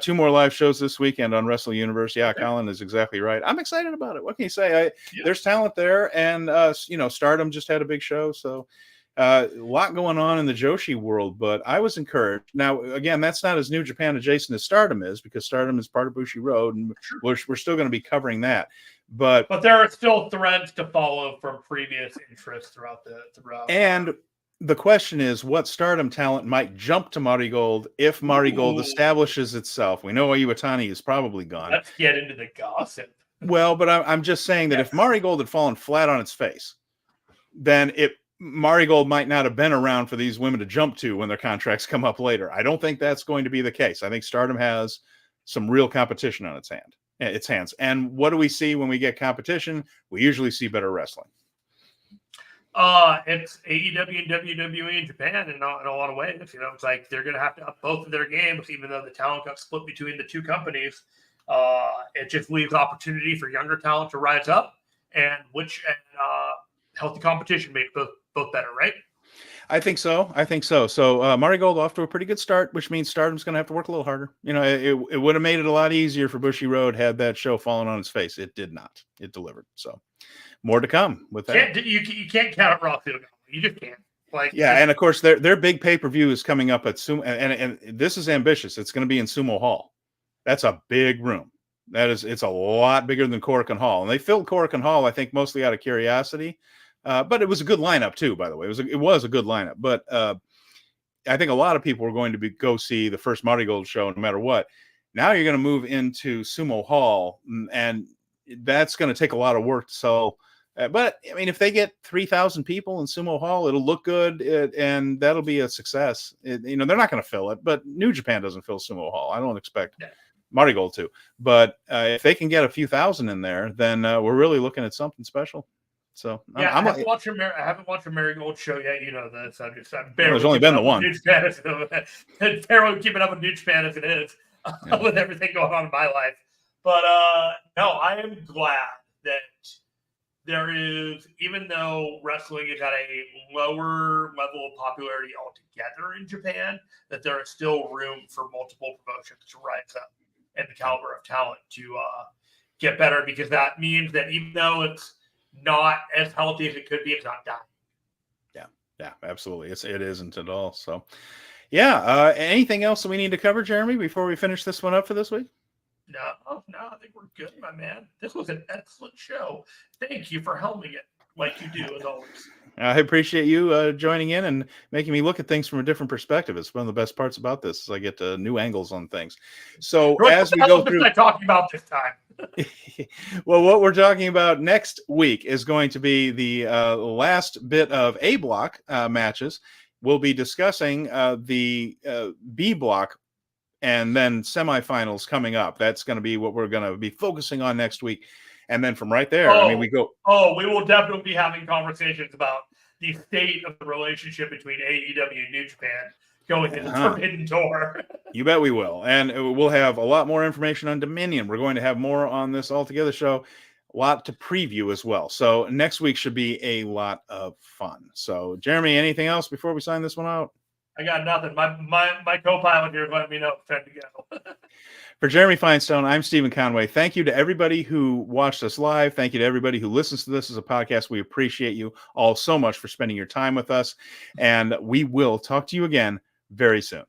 2 more live shows this weekend on Wrestle Universe. Yeah, Colin is exactly right. I'm excited about it. What can you say? There's talent there, and Stardom just had a big show, so a lot going on in the Joshi world. But I was encouraged. Now, again, that's not as New Japan adjacent as Stardom is, because Stardom is part of Bushi Road, and we're still going to be covering that. But there are still threads to follow from previous interests throughout. And the question is, what Stardom talent might jump to Marigold if Marigold establishes itself? We know Iwatani is probably gone. Let's get into the gossip. Well, but I'm just saying that if Marigold had fallen flat on its face, then Marigold might not have been around for these women to jump to when their contracts come up later. I don't think that's going to be the case. I think Stardom has some real competition on its hands. And what do we see when we get competition? We usually see better wrestling. It's AEW and WWE in Japan in a lot of ways. It's like they're going to have to up both of their games, even though the talent got split between the 2 companies. It just leaves opportunity for younger talent to rise up, and healthy competition makes both better, right? I think so. So Marigold off to a pretty good start, which means Stardom's going to have to work a little harder. It would have made it a lot easier for Bushi Road had that show fallen on its face. It did not. It delivered. So more to come with that. You can't count it raw. You just can't. And of course their big pay-per-view is coming up at Sumo, and this is ambitious. It's going to be in Sumo Hall. That's a big room. It's a lot bigger than Korakuen Hall, and they filled Korakuen Hall, I think, mostly out of curiosity. But it was a good lineup too, by the way. It was a good lineup. But I think a lot of people were going to go see the first Marigold show, no matter what. Now you're going to move into Sumo Hall, and that's going to take a lot of work to sell. But I mean, if they get 3,000 people in Sumo Hall, it'll look good, and that'll be a success. They're not going to fill it, but New Japan doesn't fill Sumo Hall. I don't expect Marigold to. But if they can get a few thousand in there, then we're really looking at something special. So yeah, I haven't watched a Marigold show yet. You know this. I'm barely. There's only been the one. New Japan, barely keeping up with New Japan as it is with everything going on in my life. But no, I am glad that there is, even though wrestling is at a lower level of popularity altogether in Japan, that there is still room for multiple promotions to rise up and the caliber of talent to get better, because that means that even though it's not as healthy as it could be, it's not dying. Yeah, absolutely. It isn't at all. So, yeah. Anything else that we need to cover, Jeremy, before we finish this one up for this week? No, I think we're good, my man. This was an excellent show. Thank you for helming it like you do, as always. I appreciate you joining in and making me look at things from a different perspective. It's one of the best parts about this is I get new angles on things. So as we go through, talking about this time. Well, what we're talking about next week is going to be the last bit of A block matches. We'll be discussing the B block and then semifinals coming up. That's going to be what we're going to be focusing on next week. And then from right there, we go. Oh, we will definitely be having conversations about the state of the relationship between AEW and New Japan going into the Forbidden Door. You bet we will. And we'll have a lot more information on Dominion. We're going to have more on this Altogether show. A lot to preview as well. So next week should be a lot of fun. So, Jeremy, anything else before we sign this one out? I got nothing. My co-pilot here is letting me know it's time to go. For Jeremy Finestone, I'm Stephen Conway. Thank you to everybody who watched us live. Thank you to everybody who listens to this as a podcast. We appreciate you all so much for spending your time with us. And we will talk to you again very soon.